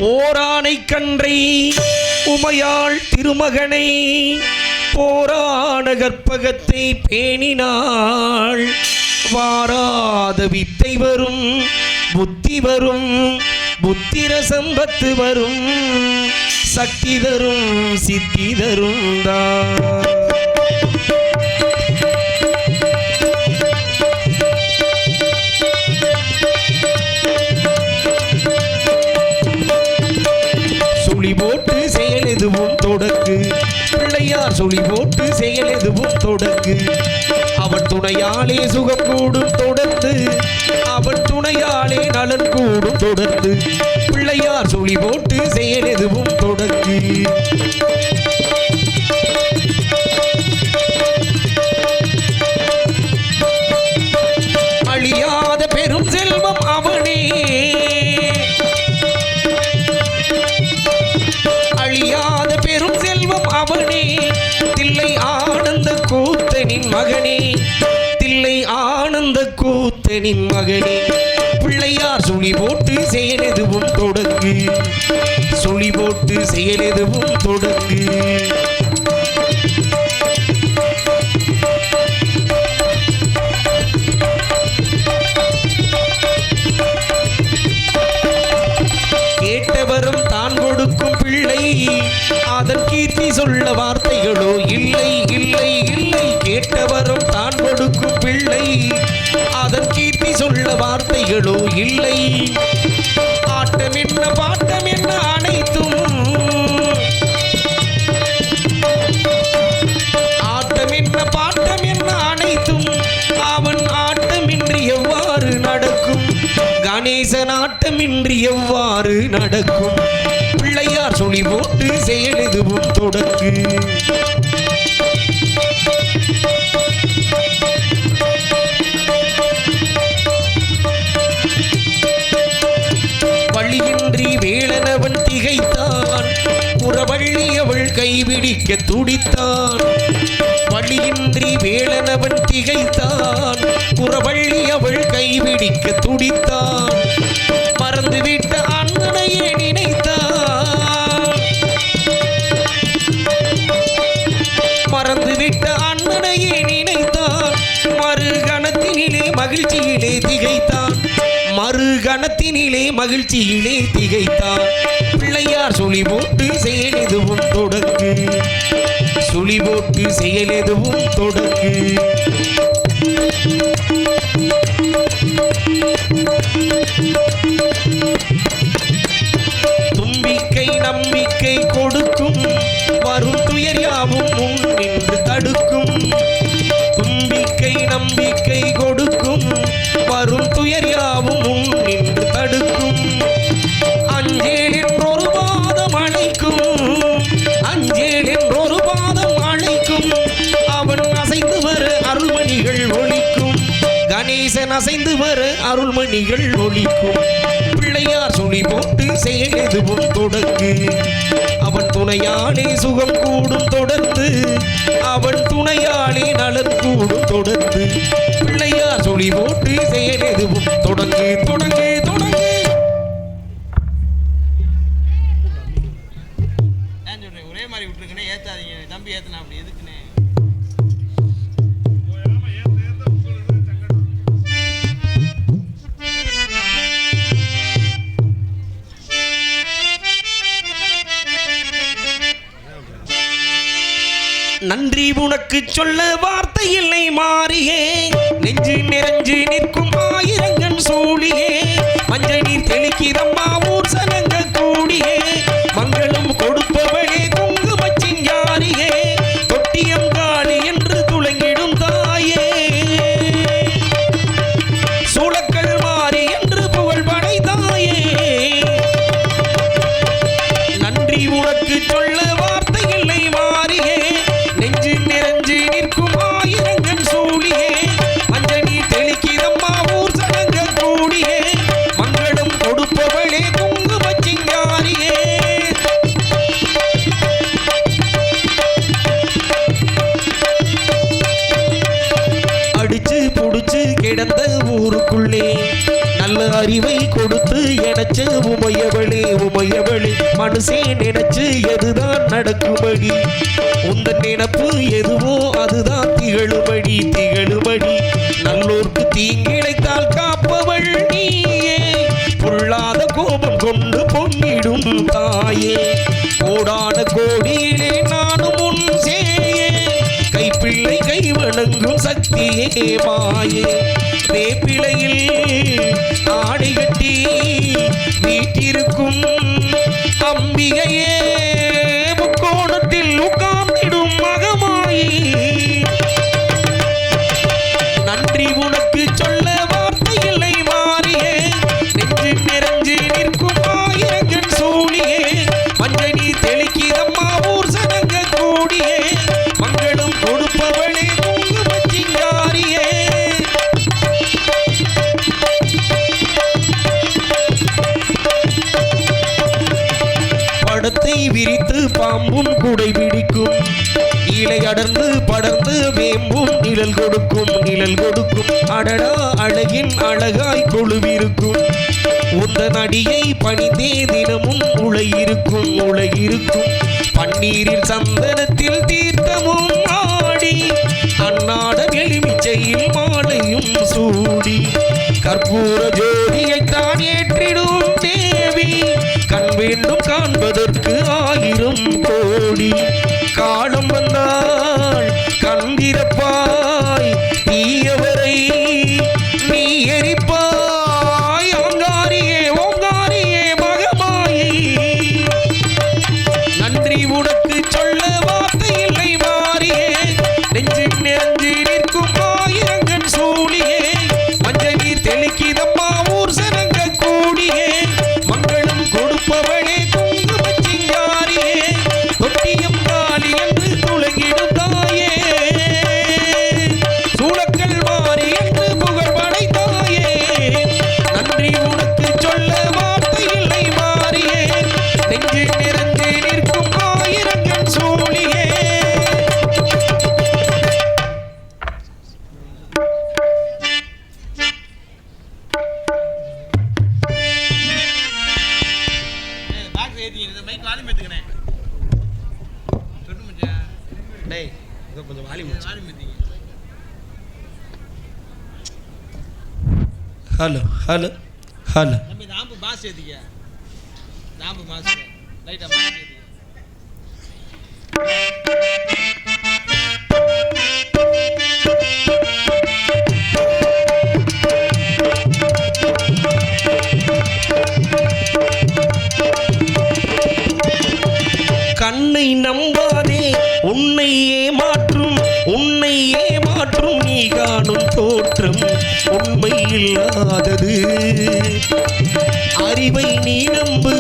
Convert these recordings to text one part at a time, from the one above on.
ஓரானை கன்றை உமையாள் திருமகனை போராட கற்பகத்தை பேணினாள். வாராத வித்தை வரும் புத்தி வரும், புத்திர சம்பத்து வரும், சக்தி தரும் சித்தி தரும் தான். சுழி போட்டு செயல் எதுவும் தொடக்கு, பிள்ளையார் சுழி போட்டு செயல் எதுவும் தொடக்கு. அவன் துணையாலே சுகம் கூடும் தொடர்ந்து, அவன் துணையாலே நலன் கூடும் தொடர்ந்து. பிள்ளையார் சுழி போட்டு செயல் எதுவும் தொடக்கு. அழியாத பெரும் செல்வம் அவனே, அழியாத பெரும் செல்வம் அவனே. தில்லை ஆனந்த கூத்தனின் மகனே, தில்லை ஆனந்த கூத்தனின் மகனே. பிள்ளையார் சுழி போட்டு செயல் எதுவும் தொடங்கு, சுழி போட்டு செயல் எதுவும் தொடங்கு. கேட்டவரும் தான் கொடுக்கும் பிள்ளை, அதன் கீர்த்தி சொல்ல வார்த்தைகளோ இல்லை இல்லை இல்லை. கேட்டவரும் தான் கொடுக்கும் பிள்ளை, அதன் கீர்த்தி சொல்ல வார்த்தைகளோ இல்லை. ஆட்டம் என்ன பாட்டம் என்ன அனைத்தும், ஆட்டம் என்ன பாட்டம் என்ன அனைத்தும். அவன் ஆட்டமின்றி எவ்வாறு நடக்கும், கணேசன் ஆட்டமின்றி எவ்வாறு நடக்கும். பிள்ளையார் சுழி போட்டு செயல் எதுவும் தொடக்கு. வழியின்றி வேளனவன் திகைத்தான், புறவள்ளி அவள் கைபிடிக்க துடித்தான். வழியின்றி வேளனவன் திகைத்தான், புறவள்ளி அவள் கைபிடிக்க துடித்தான். மறந்துவிட்ட அண்ணனையே நினைத்தான், மறந்துவிட்ட அண்ணனையே நினைத்தான். மறுகணத்தினிலே மகிழ்ச்சியிலே திகைத்தான், மறுகணத்தினிலே மகிழ்ச்சியிலே திகைத்தான். பிள்ளையார் சுழி போட்டு செயல் எதுவும் தொடங்கு, சுழி போட்டு செயல் எதுவும் தொடங்கு. தும்பிக்கை நம்பிக்கை கொடுக்கும், வரும் துயர் யாவும் முன் நின்று தடுக்கும். தும்பிக்கை நம்பிக்கை கொடுக்கும், வரும் துயர் யாவும் முன் நின்று தடுக்கும். அஞ்சேல் என்றொரு பாதம் அழைக்கும், அஞ்சேல் என்றொரு பாதம் அழைக்கும். அவன் அசைந்து வர அருள்மணிகள் ஒலிக்கும், கணேசன் அசைந்து வர அருள்மணிகள் ஒலிக்கும். பிள்ளையார் சுழி போட்டு செயல் எதுவும் தொடங்கு. அவன் துணையாலே சுகம் கூடும் தொடர்ந்து, அவன் துணையாலே நலன் கூடும் தொடர்ந்து. பிள்ளையார் சுழி போட்டு செயல் எதுவும் தொடங்கு தொடங்கு தொடங்கு. ஒரே மாதிரி விட்டுருக்கனே, ஏத்தாதீங்க தம்பி, ஏத்தனா அப்படி எதுக்குன்னு. நன்றி உனக்கு சொல்ல வார்த்தை இல்லை மாறியே, நெஞ்சு நிறைஞ்சு நிற்கும் ஆயிரங்கன் சூழியே. மஞ்சள் நீர் தெளிக்கிறம்மா ஊர் சனங்க கூடியே, மங்களம் கொடுப்பவளே குங்கும சிங்காரியே. தொட்டியம் காளி என்று துளங்கிடும் தாயே, சூளக்கள் மாறி என்று புகழ் படைத்தாயே. நன்றி உனக்கு சொல்ல வார்த்தை இல்லை மாறியே, நெஞ்சு நிறைஞ்சு நிற்கும் ஆயிரங்கன் சூழியே. மஞ்சள் நீர் தெளிக்கிறம்மா ஊர் சனங்க கூடியே, மங்களம் கொடுப்பவளே குங்கும சிங்காரியே. அடிச்சு புடிச்சு கிடந்த ஊருக்குள்ளே நல்ல அறிவை கொடுத்து எனச் படைச்ச உமையவளே உமையவளே மனுஷே நினைச்சு எதுதான் நடக்குமடி உந்த நினப்பு எதுவோ அதுதான் திகழுமடி திகழுமடி நல்லோர்க்கு தீங்கிழைத்தால் காப்பவள் நீயே பொல்லாத கோபம் கொண்டு பொங்கிடும் தாயே கோடான கோடியிலே நானும் உன் சேயே கைப்பிள்ளை கை வணங்கும் சக்தியே மாயே வேப்பிலையில் ஆடை கட்டி வீட்டிருக்கும் அம்பிகையே முக்கோணத்தில் உட்கார்ந்திடும் மகமாயி நன்றி உனக்கு சொல்ல வார்த்தை இல்லை மாறியே நெஞ்சு நிறைஞ்சு நிற்கும் ஆயிரங்கன் சூழியே மஞ்சள் நீ தெளிக்கிறம்மா ஊர் சனங்க கூடியே மங்களும் கொடுப்பவளே குங்குமச்சிங்காரியே படத்தை விரித்து பாம்பும் குடை பிடிக்கும் இலை அடர்ந்து படர்ந்து வேம்பும் நிழல் கொடுக்கும் அடடா அழகின் அழகாய் கொழுவிருக்கும் உந்த நடியை பணிந்தே தினமும் உலகிருக்கும் பன்னீரில் சந்தனத்தில் தீர்த்தமும் ஆடி அன்னாட எலுமிச்சையில் மாலையும் சூடி கற்பூர ஜோதியை தான் ஏற்றிடும் தேவி கண் வேண்டும் காண்பதற்கு 1000 கோடி காலம் வந்தால் கந்திரப்பாய் தீயவரை நீ எரிப்பாய் ஓங்காரியே ஓங்காரியே மகமாயி நன்றி உனக்கு சொல்ல வார்த்தை இல்லை மாறியே நெஞ்சு நிறைஞ்சு நிற்கும் ஆயிரங்கன் சூழியே மஞ்சள் நீர் தெளிக்கிதம்மா ஊர் சனங்க கூடியே மங்களும் கொடுப்பவளே குங்குமச்சிங்காரியே தொட்டியம் காலி என்று துளங்கிடும் தாயே சூளக்கல் மாறி என்று புகழ் படைத்தாயே நன்றி உனக்கு சொல்ல வார்த்தை இல்லை மாறியே நெஞ்சு நிறைந்து நிற்கும் ஆயிரங்கன் சூழியே பாக்ஸ் ஏத்திங்க இந்த மைக் வால்யூம் ஏத்துக்கனே தொட்டு மச்சான் டேய் இதோ கொஞ்சம் வாலி வால்யூம் ஏத்திங்க ஹலோ நம்ம இந்த ஆம்பு பாஸ் ஏத்திக்க இந்த ஆம்பு பாஸ் லைட்டா பாஸ் ஏத்திக்க கண்ணை நம்பாதே உன்னை ஏமாற்றும் நீ காணும் தோற்றம் உண்மை இல்லாதது அறிவை நீ நம்பு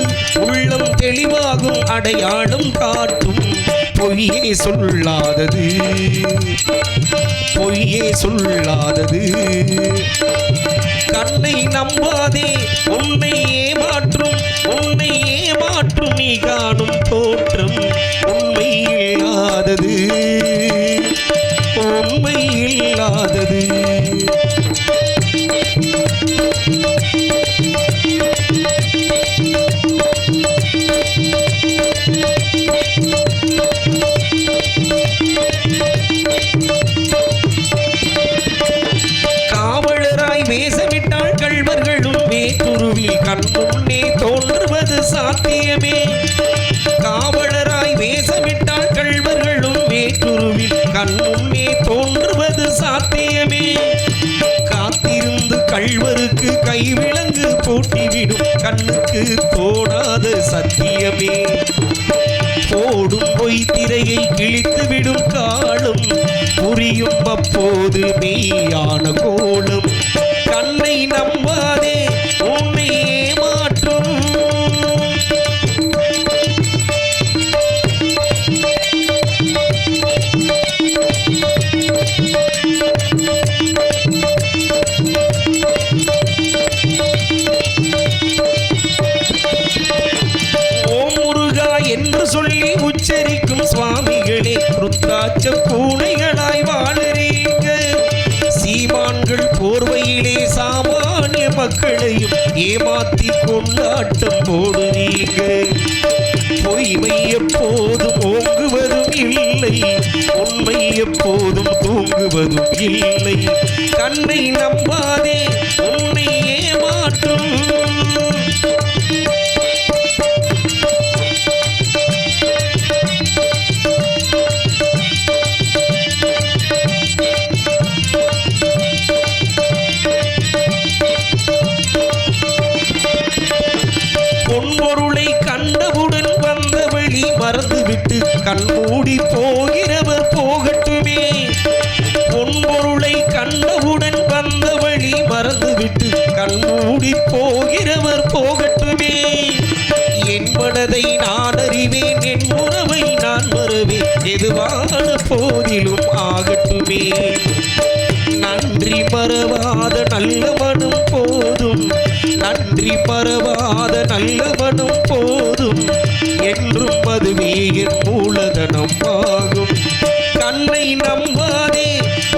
உள்ளம் தெளிவாகும் அடையாளம் காட்டும் பொய்யே சொல்லாதது கண்ணை நம்பாதே உன்னை ஏமாற்றும் நீ காணும் தோற்றம் உண்மை இல்லாதது காவலராய் வேஷமிட்டால் கள்வர்களும் வேற்றுருவில் கண் முன்னே தோன்றுவது சாத்தியமே காவலராய் வேஷமிட்டால் கள்வர்களும் வேற்றுருவில் கண் முன்னே தோன்றுவது சாத்தியமே காத்திருந்து கள்வருக்கு கைவிலங்கு போட்டிவிடும் கண்ணுக்கு தோணாத சத்தியமே போடும் பொய் திரையை கிழித்துவிடும் காலம் புரியும் அப்போது மெய்யான கோலம் கண்ணை நம்பாதே உன்னை ஏமாற்றும் என்று சொல்லி உச்சரிக்கும் சுவாமிகளே ருத்ராட்ச பூனைகளாய் வாழறீங்க சீமான்கள் போர்வையிலே சாமானிய மக்களையும் ஏமாத்தி கொண்டாட்டம் போடுறீங்க. பொய்மை எப்போதும் ஓங்குவதும் இல்லை, உண்மை எப்போதும் தூங்குவதும் இல்லை. கண்ணை நம்பாதே உன்னை ஏமாற்றும். பொன்பொருளை கண்டவுடன் வந்த வழி மறந்துவிட்டு கண்மூடி போகிறவர் போகட்டுமே. பொன்பொருளை கண்டவுடன் வந்த வழி மறந்துவிட்டு கண்மூடி போகிறவர் போகட்டுமே. என் மனதை நான் அறிவேன், என் உறவை நான் மறவேன், எதுவான போதிலும் ஆகட்டுமே. நன்றி மறவாத நல்ல மனம் போதும், நன்றி மறவாத நல்ல மனம் போதும், என்றும் அதுவே என் மூலதனம் ஆகும். கண்ணை நம்பாதே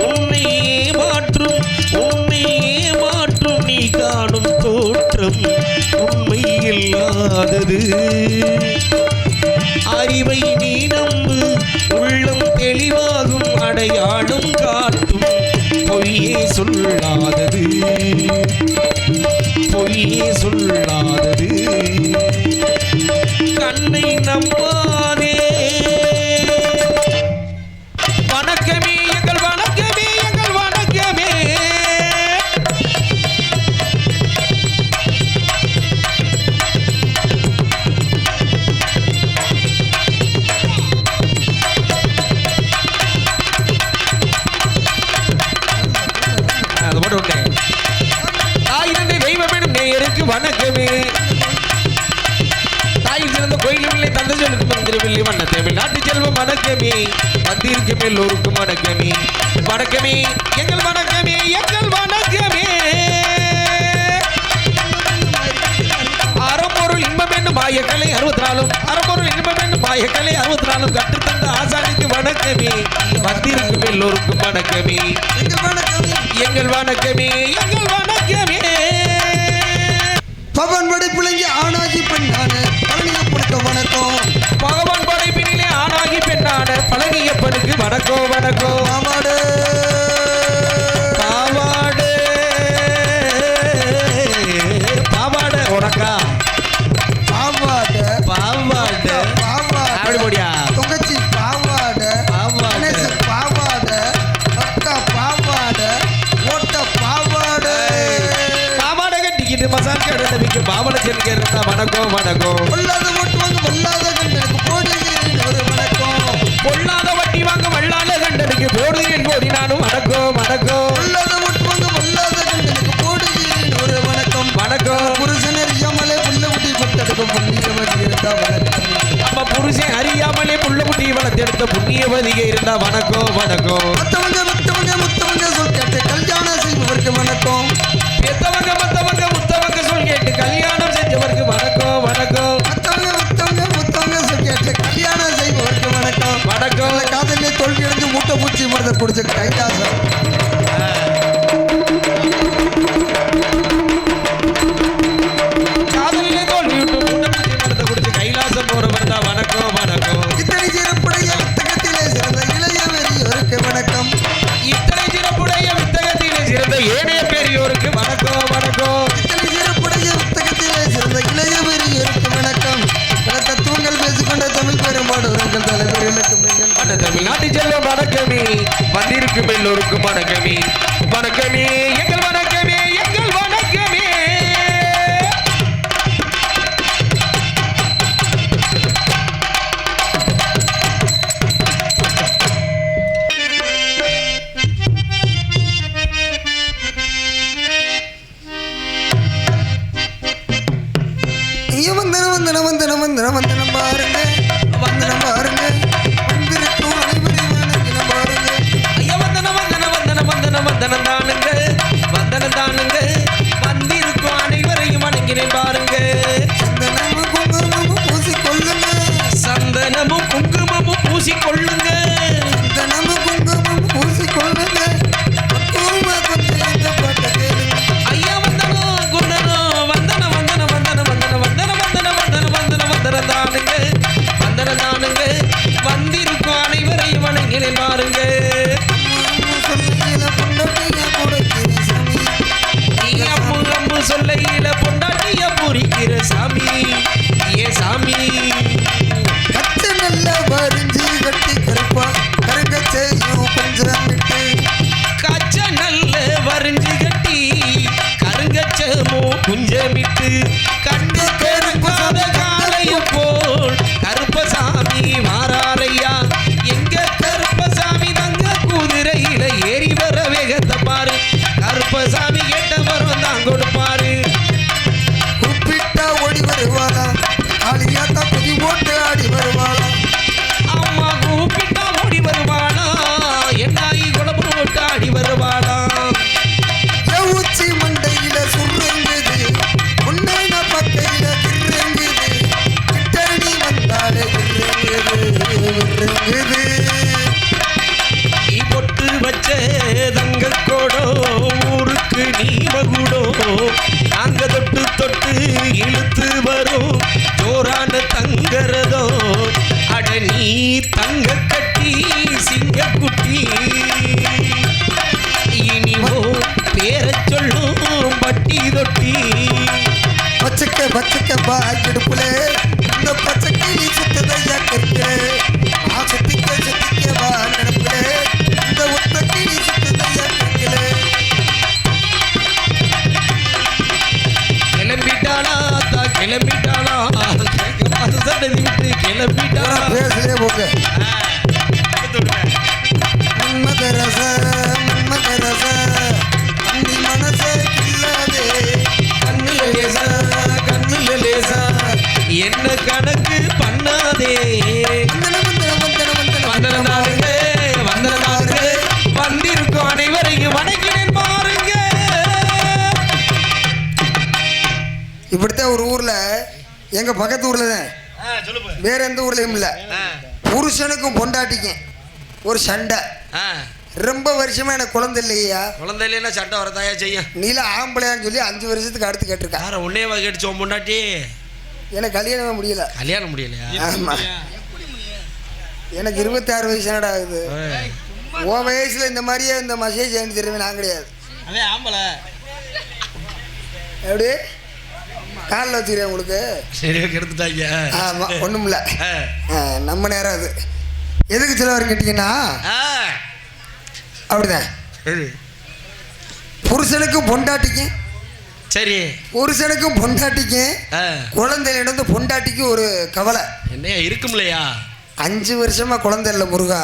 உன்னை ஏமாற்றும், உன்னை ஏமாற்றும் நீ காணும் தோற்றம் உண்மை இல்லாதது. அறிவை நீ நம்பு, உள்ளம் தெளிவாகும், அடையாளம் காட்டும் பொய்யே சொல்லாதது, பொய்யே சொல்லாதது. கண்ணை நம்பாதே. வணக்கமே எங்கள் வணக்கமே எங்கள் வணக்கமே. வணக்கமே. தாயில் சிறந்த கோயிலும் இல்லை, தந்தை சொல்லுக்கு மந்திரமில்லை, வண்ண தமிழ்நாட்டு செல்வம் வணக்கமே. வந்திருக்கும் எல்லோருக்கும் வணக்கமே. வணக்கமே எங்கள் வணக்கமே எங்கள் வணக்கமே. அறம்பொருள் இன்பம் என்னும் மாயக்கலை 64, அறம்பொருள் இன்பம் என்னும் மாயக்கலை 64 கற்றுத்தந்த ஆசானிக்கு வணக்கமே. வந்திருக்கும் எல்லோருக்கும் வணக்கமே. எங்கள் வணக்கமே எங்கள் வணக்கமே. பவன் படைப்பிலங்கி ஆணாகி பெண்ணான பழனியப்பனுக்கு வணக்கம். பகவான் படைப்பினிலே ஆணாகி பெண்ணான பழனியப்பனுக்கு வணக்கம் வணக்கம். பாவாடு பாவாடு பாவாடு உனக்கா பாவாடு பாவாடு பாவாடு அப்படி போடியா. தொங்கச்சி பாவாடு பாவாடு பாவாடு அக்கா பாவாடு ஓட்ட பாவாடு பாவாடை கட்டிக்கிட்டு மசால் கடை விற்க பாவனை செல்க இருந்தா வணக்கம் வணக்கம். பொல்லாத ஓட்டு வாங்க வல்லாத கண்டனுக்கு போடுகிறேன் ஒரு வணக்கம். பொல்லாத வட்டி வாங்க வல்லாத கண்டனுக்கு போடுகிறேன் கோடி நானும் வணக்கம் வணக்கம். பொல்லாத ஓட்டு வாங்க வல்லாத கண்டனுக்கு போடுகிறேன் ஒரு வணக்கம். வணக்கம். புருஷன் அறியாமலே புள்ள குட்டி கொட்டெடுக்கும் புண்ணியவதி இருந்தா வணக்கம். நம்ம புருஷன் அறியாமலே புள்ள குட்டி வளர்த்தெடுத்த புண்ணியவதிகை இருந்தா வணக்கம் வணக்கம். மத்தவங்க மத்தவங்க முத்தவங்க சொல் கேட்டு கல்யாணம் செய்பவருக்கு வணக்கம். எத்தவங்க மத்தவங்க முத்தவங்க சொல் கேட்டு கல்யாணம் செஞ்சவருக்கு வணக்கம் வணக்கம். மத்தவங்க மத்தவங்க முத்தவங்க சொல் கேட்டு கல்யாணம் செய்பவருக்கு வணக்கம். வணக்கம். காதலே தோல்வி அடைஞ்சு மூட்டை பூச்சி மரத்தை குடிச்ச கைலாசம். காதலிலே தோல்வி விட்டு மூட்டை பூச்சி மரத்தை குடிச்சு கைலாசம் போறவர் தான் வணக்கம் வணக்கம். இத்தனை சிறப்புடைய வித்தகத்திலே சிறந்த இளைய வெறியோருக்கு வணக்கம். இத்தனை சிறப்புடைய வித்தகத்திலே சிறந்த ஏனைய பெரியோருக்கு வணக்கம் வணக்கம். இத்தனை சிறப்புடைய வித்தகத்திலே சிறந்த இளைய வெறியோருக்கு வணக்கம். பல தத்துவங்கள் பேசிக்கொண்ட தமிழ் பெரும்பாடுவர்கள் தலைவர்களுக்கு அந்த தமிழ்நாட்டு செல்வம் வணக்கமே. வந்திருக்கும் எல்லோருக்கும் வணக்கமே. வணக்கமே எங்கள் வணக்கமே எங்கள் வணக்கமே. வந்தனம் வந்தனம் வந்தனம் வந்தனம் வந்தனம் பாருங்க வந்தனம் பாருங்க வந்திருக்கும் அனைவரையும் வணங்கினம் பாருங்க. ஐயா வந்தனம் வந்தனம் வந்தனம் வந்தனம் வந்தனம் தானுங்க. தானுங்க வந்தனம் தானுங்க வந்திருக்கும் அனைவரையும் வணங்கினேன் பாருங்க நீ அம்மு அம்மு சொல்லையில பொண்டாட்டிய பொறிக்கிற சாமி ஏ சாமி கச்ச நல்ல வரிஞ்சு கட்டி கருப்பா கருங்க செய்யும் கொஞ்சம் விட்டு கச்ச நல்ல வரிஞ்சு கட்டி கருங்கச்சமோ குஞ்சமிட்டு கண்டு கருப்பாத காளைய போல் கருப்பசாமி மாறாரையா எங்க கருப்பசாமி தங்க குதிரையில ஏறி வர வேகத்தை பாரு கருப்பசாமி கேட்ட வரும் தான் கொடுப்பாரு கூப்பிட்டா ஓடி வருவாளா ஆளியாத்தா புதி போட்டு ஆடி வருவாளா அம்மா கூப்பிட்டா ஓடி வருவானா என்னாயி குழம்பு போட்டு ஆடி வருவானா உச்சி மண்டையில சுருங்குது உன்ன பக்கையில திருங்குது கிட்டணி வந்தாலே விருங்குது நீ பொட்டு வச்ச தங்க கோடோ ஊருக்கு நீ மகுடோ நாங்க தொட்டு தொட்டு இழுத்து வரும் ஜோரான தங்கறதோ அட நீ தங்க கட்டி சிங்க குட்டி இனிவோ பேர சொல்லும் பட்டி தொட்டி பச்சைக்க பாக்கிடுப்புல இந்த பச்சைக்கிளி சுத்ததையா கற்க சுத்திக்க வா நடப்புல இந்த ஒத்த கிளி சுத்ததையா கற்கல கிளம்பிட்டாளா தா கிளம்பிட்டாளா சட்டை விட்டு கிளம்பிட்டாளா பேசலே போக மன்மதரச அந்தி மனசே இல்லாதே கண்ணுல லேசா கண்ணுல லேசா என்ன கணக்கு பண்ணாதே வந்தனதாருங்க வந்தனதாருங்க வந்திருக்கும் அனைவரையும் வணங்கினேன் பாருங்க இப்படித்தான் ஒரு ஊர்ல எங்க பக்கத்து ஊர்ல தான் வேற எந்த ஊர்லயும் இல்ல புருஷனுக்கும் பொண்டாட்டிக்கும் ஒரு சண்டை ரொம்ப வருஷமா எனக்கு குழந்தை இல்லையா குழந்தை இல்லைன்னா சட்டை வரதாயா செய்யும் நீல ஆம்பளையான்னு சொல்லி 5 வருஷத்துக்கு அடுத்து கேட்டிருக்கா யார உன்னே கேட்டுச்சோம் பொண்டாட்டி எனக்கு கல்யாணமே முடியல கல்யாணம் முடியலையா ஆமா எனக்கு 26 வயசு என்னடா ஆகுது உன் வயசுல இந்த மாதிரியே இந்த மசேஜ் ஏன்னு தெரியுமே நான் கிடையாது அதே ஆம்பளை எப்படி காலில் வச்சுக்கிறேன் உங்களுக்கு சரியா கெடுத்துட்டாங்க ஆமா ஒண்ணும் இல்ல நம்ம நேரம் அது எதுக்கு சிலவர் கேட்டீங்கன்னா அப்படிதான் புருஷனுக்கும் பொண்டாட்டிக்கும் சரி புருஷனுக்கும் பொண்டாட்டிக்கும் குழந்தையில இருந்து பொண்டாட்டிக்கு ஒரு கவலை என்னையா இருக்கும்லையா 5 வருஷமா குழந்தை இல்லை முருகா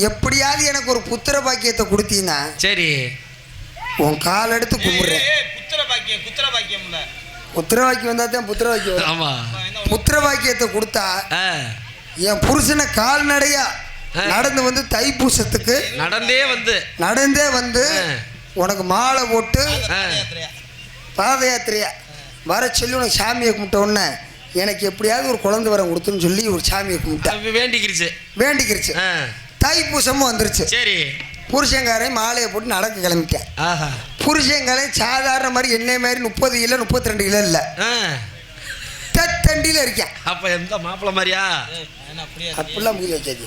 எப்படியாவது எனக்கு ஒரு புத்திர பாக்கியத்தை கொடுத்தீங்கன்னா சரி உன் கால் எடுத்து கும்பிடுறேன் குத்திர பாக்கியம்ல புத்திர பாக்கியம் வந்தா தான் புத்திர பாக்கியம் வரும். ஆமா புத்திர பாக்கியத்தை கொடுத்தா என் புருஷனை கால்நடையா நடந்து வந்து தைப்பூசத்துக்கு நடந்தே வந்து உனக்கு மாலை போட்டு பாத யாத்திரையா வர சொல்லி உனக்கு சாமியை கும்பிட்ட உடனே எனக்கு எப்படியாவது ஒரு குழந்தை வரம் கொடுத்துன்னு சொல்லி ஒரு சாமியை கும்பிட்டா வேண்டிக்கிருச்சு தைப்பூசமும் வந்துருச்சு சரி புருஷங்காரையும் மாலையை போட்டு நடக்க கிளம்பிட்டேன் புருஷங்காரையும் சாதாரண மாதிரி என்னை மாதிரி 30 கிலோ 32 கிலோ இல்லை தண்டியில் இருக்கேன் அப்ப எந்த மாப்பிள்ள மாதிரியா அப்படிலாம் முடிய வச்சாச்சு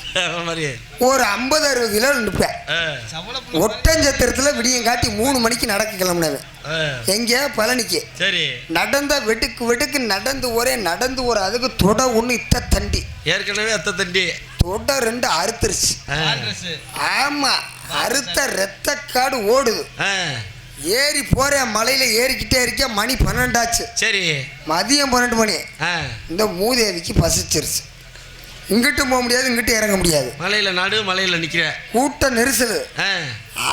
ஒரு 50-60 கிலோ நிற்பேன் ஒட்டஞ்சத்திரத்தில் விடியங்காட்டி 3 மணிக்கு நடக்க கிளம்புனவன் எங்க பழனிக்கு சரி நடந்த வெட்டுக்கு நடந்து ஒரு அதுக்கு தொட ஒண்ணு இத்த தண்டி ஏற்கனவே அத்த தண்டி தொட 2 அறுத்துருச்சு ஆமா அறுத்த ரத்த காடு ஓடுது ஏறி போறேன் மலையில ஏறிக்கிட்டே இருக்கேன் மணி 12 ஆச்சு சரி மதியம் 12 மணி இந்த மூதேவிக்கு பசிச்சிருச்சு இங்கிட்டும் போக முடியாது இங்கிட்டும் இறங்க முடியாது மலையில நிக்கிற கூட்ட நெரிசல்